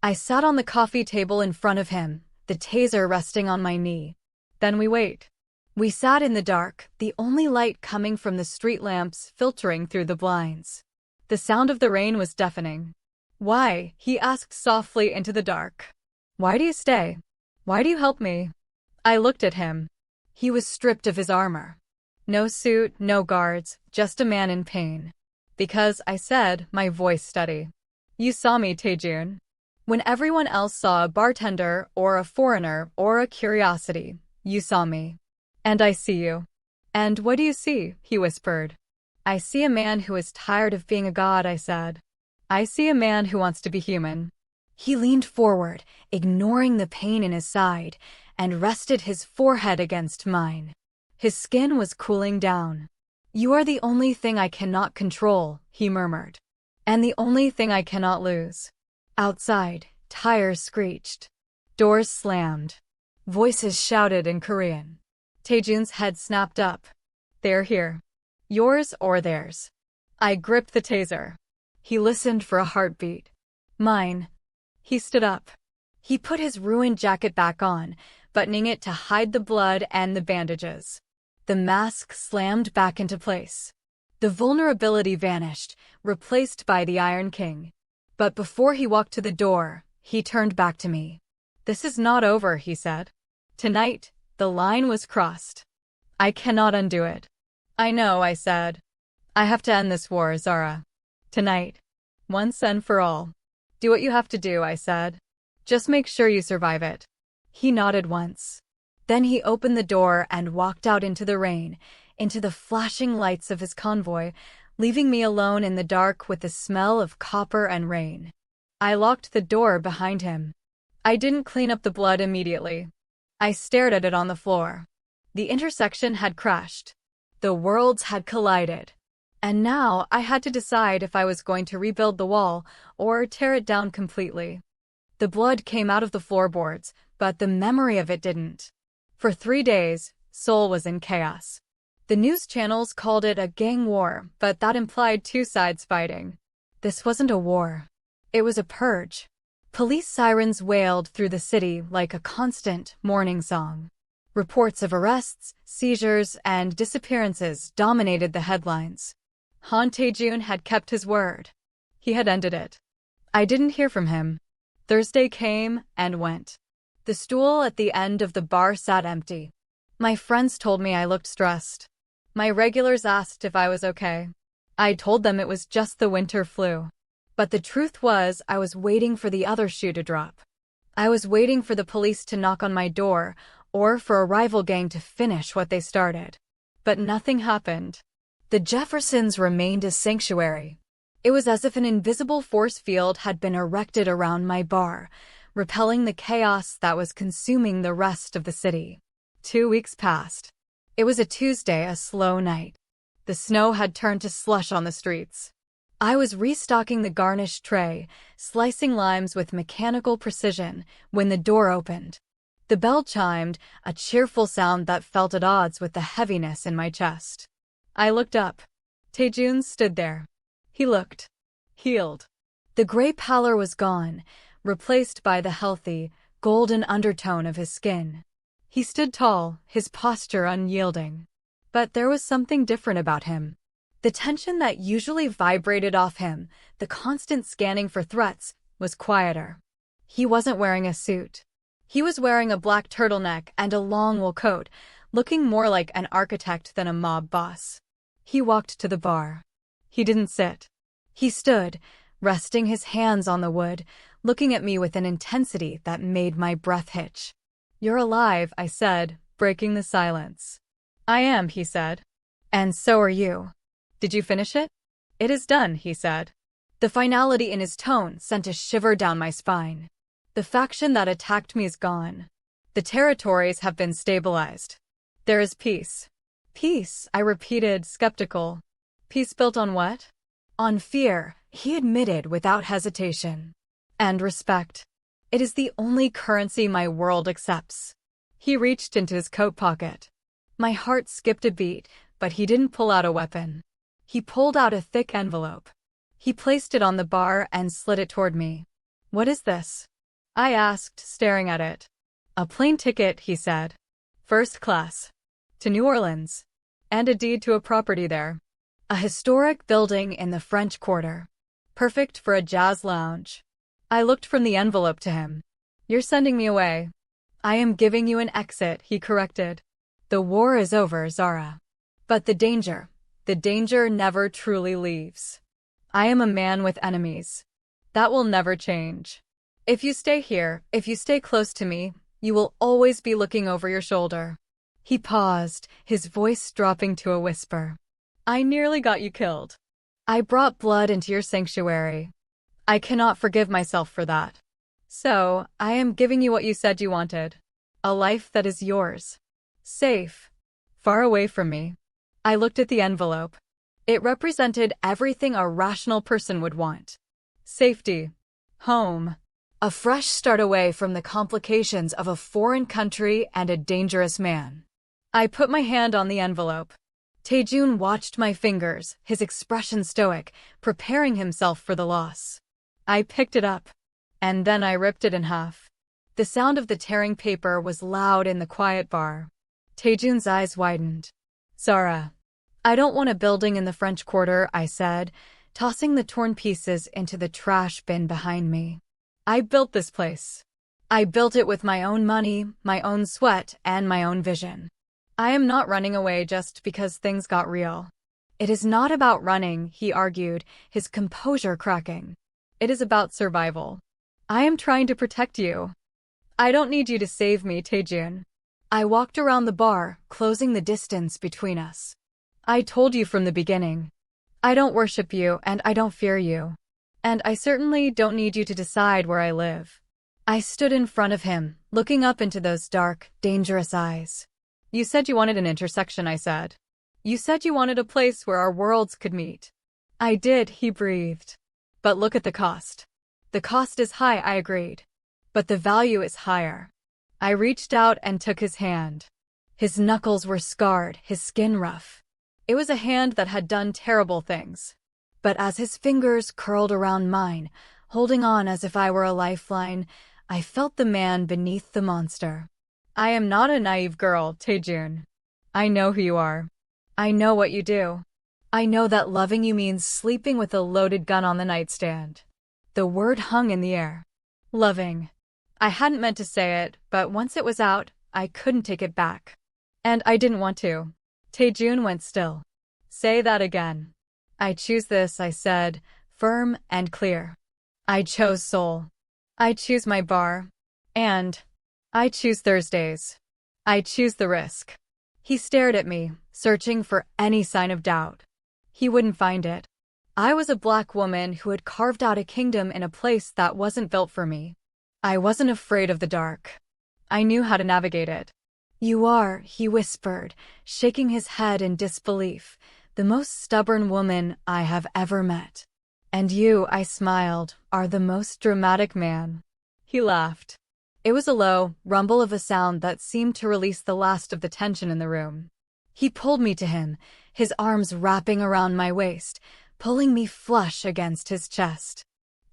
[SPEAKER 1] I sat on the coffee table in front of him, the taser resting on my knee. Then we wait. We sat in the dark, the only light coming from the street lamps filtering through the blinds. The sound of the rain was deafening. Why? He asked softly into the dark. Why do you stay? Why do you help me? I looked at him. He was stripped of his armor. No suit, no guards, just a man in pain. Because, I said, my voice steady. You saw me, Tae-Jun. When everyone else saw a bartender, or a foreigner, or a curiosity, you saw me. And I see you. And what do you see? He whispered. I see a man who is tired of being a god, I said. I see a man who wants to be human. He leaned forward, ignoring the pain in his side, and rested his forehead against mine. His skin was cooling down. You are the only thing I cannot control, he murmured. And the only thing I cannot lose. Outside, tires screeched. Doors slammed. Voices shouted in Korean. Tae-Jun's head snapped up. They're here. Yours or theirs. I gripped the taser. He listened for a heartbeat. Mine. He stood up. He put his ruined jacket back on, buttoning it to hide the blood and the bandages. The mask slammed back into place. The vulnerability vanished, replaced by the Iron King. But before he walked to the door, he turned back to me. This is not over, he said. Tonight, the line was crossed. I cannot undo it. I know, I said. I have to end this war, Zara. Tonight. Once and for all. Do what you have to do, I said. Just make sure you survive it. He nodded once. Then he opened the door and walked out into the rain, into the flashing lights of his convoy, leaving me alone in the dark with the smell of copper and rain. I locked the door behind him. I didn't clean up the blood immediately. I stared at it on the floor. The intersection had crashed. The worlds had collided. And now I had to decide if I was going to rebuild the wall or tear it down completely. The blood came out of the floorboards, but the memory of it didn't. For 3 days, Seoul was in chaos. The news channels called it a gang war, but that implied 2 sides fighting. This wasn't a war. It was a purge. Police sirens wailed through the city like a constant mourning song. Reports of arrests, seizures, and disappearances dominated the headlines. Han Tae-Jun had kept his word. He had ended it. I didn't hear from him. Thursday came and went. The stool at the end of the bar sat empty. My friends told me I looked stressed. My regulars asked if I was okay. I told them it was just the winter flu. But the truth was, I was waiting for the other shoe to drop. I was waiting for the police to knock on my door, or for a rival gang to finish what they started. But nothing happened. The Jeffersons remained a sanctuary. It was as if an invisible force field had been erected around my bar, repelling the chaos that was consuming the rest of the city. 2 weeks passed. It was a Tuesday, a slow night. The snow had turned to slush on the streets. I was restocking the garnished tray, slicing limes with mechanical precision, when the door opened. The bell chimed, a cheerful sound that felt at odds with the heaviness in my chest. I looked up. Tae-Jun stood there. He looked healed. The gray pallor was gone, replaced by the healthy, golden undertone of his skin. He stood tall, his posture unyielding. But there was something different about him. The tension that usually vibrated off him, the constant scanning for threats, was quieter. He wasn't wearing a suit. He was wearing a black turtleneck and a long wool coat, looking more like an architect than a mob boss. He walked to the bar. He didn't sit. He stood, resting his hands on the wood, looking at me with an intensity that made my breath hitch. "You're alive," I said, breaking the silence. "I am," he said. "And so are you. Did you finish it?" "It is done," he said. The finality in his tone sent a shiver down my spine. The faction that attacked me is gone. The territories have been stabilized. There is peace. Peace, I repeated, skeptical. Peace built on what? On fear, he admitted without hesitation. And respect. It is the only currency my world accepts. He reached into his coat pocket. My heart skipped a beat, but he didn't pull out a weapon. He pulled out a thick envelope. He placed it on the bar and slid it toward me. "What is this?" I asked, staring at it. "A plane ticket," he said. "First class. To New Orleans. And a deed to a property there. A historic building in the French Quarter. Perfect for a jazz lounge." I looked from the envelope to him. "You're sending me away." "I am giving you an exit," he corrected. "The war is over, Zara. But the danger never truly leaves. I am a man with enemies. That will never change. If you stay here, if you stay close to me, you will always be looking over your shoulder." He paused, his voice dropping to a whisper. "I nearly got you killed. I brought blood into your sanctuary. I cannot forgive myself for that. So, I am giving you what you said you wanted. A life that is yours. Safe. Far away from me." I looked at the envelope. It represented everything a rational person would want. Safety. Home. A fresh start away from the complications of a foreign country and a dangerous man. I put my hand on the envelope. Tae-Jun watched my fingers, his expression stoic, preparing himself for the loss. I picked it up. And then I ripped it in half. The sound of the tearing paper was loud in the quiet bar. Tae-Jun's eyes widened. "Zara, I don't want a building in the French Quarter," I said, tossing the torn pieces into the trash bin behind me. "I built this place. I built it with my own money, my own sweat, and my own vision. I am not running away just because things got real." "It is not about running," he argued, his composure cracking. "It is about survival. I am trying to protect you. I don't need you to save me, Tae-Jun." I walked around the bar, closing the distance between us. "I told you from the beginning. I don't worship you, and I don't fear you. And I certainly don't need you to decide where I live." I stood in front of him, looking up into those dark, dangerous eyes. "You said you wanted an intersection," I said. "You said you wanted a place where our worlds could meet." "I did," he breathed. "But look at the cost." "The cost is high," I agreed. "But the value is higher." I reached out and took his hand. His knuckles were scarred, his skin rough. It was a hand that had done terrible things. But as his fingers curled around mine, holding on as if I were a lifeline, I felt the man beneath the monster. "I am not a naive girl, Tae-Jun. I know who you are. I know what you do. I know that loving you means sleeping with a loaded gun on the nightstand." The word hung in the air. Loving. I hadn't meant to say it, but once it was out, I couldn't take it back. And I didn't want to. Tae-Jun went still. "Say that again." "I choose this," I said, firm and clear. "I chose Seoul. I choose my bar. And I choose Thursdays. I choose the risk." He stared at me, searching for any sign of doubt. He wouldn't find it. I was a black woman who had carved out a kingdom in a place that wasn't built for me. I wasn't afraid of the dark. I knew how to navigate it. "You are," he whispered, shaking his head in disbelief, "the most stubborn woman I have ever met. And you," I smiled, "are the most dramatic man." He laughed. It was a low rumble of a sound that seemed to release the last of the tension in the room. He pulled me to him, his arms wrapping around my waist, pulling me flush against his chest.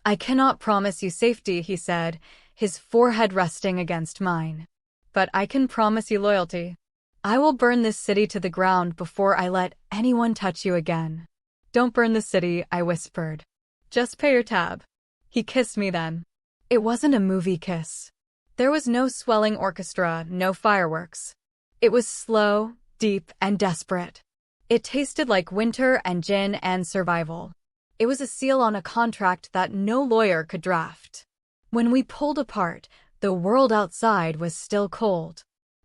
[SPEAKER 1] "I cannot promise you safety," he said, his forehead resting against mine. but I can promise you loyalty. I will burn this city to the ground before I let anyone touch you again. Don't burn the city, I whispered. Just pay your tab. He kissed me then. It wasn't a movie kiss. There was no swelling orchestra, no fireworks. It was slow, deep, and desperate. It tasted like winter and gin and survival. It was a seal on a contract that no lawyer could draft. When we pulled apart, the world outside was still cold.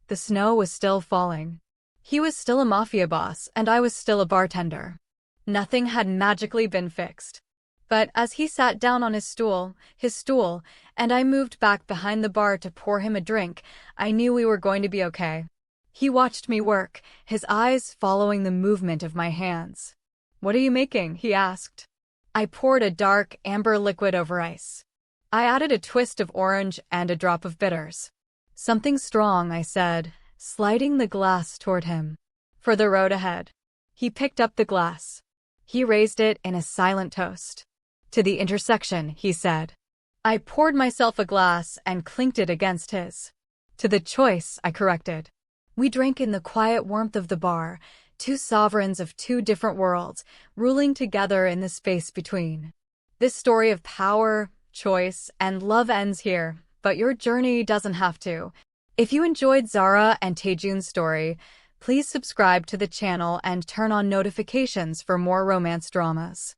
[SPEAKER 1] The snow was still falling. He was still a mafia boss, and I was still a bartender. Nothing had magically been fixed. But as he sat down on his stool, and I moved back behind the bar to pour him a drink, I knew we were going to be okay. He watched me work, his eyes following the movement of my hands. What are you making? He asked. I poured a dark, amber liquid over ice. I added a twist of orange and a drop of bitters. Something strong, I said, sliding the glass toward him. For the road ahead. He picked up the glass. He raised it in a silent toast. To the intersection, he said. I poured myself a glass and clinked it against his. To the choice, I corrected. We drank in the quiet warmth of the bar, two sovereigns of two different worlds, ruling together in the space between. This story of power, choice, and love ends here, but your journey doesn't have to. If you enjoyed Zara and Tae-Jun's story, please subscribe to the channel and turn on notifications for more romance dramas.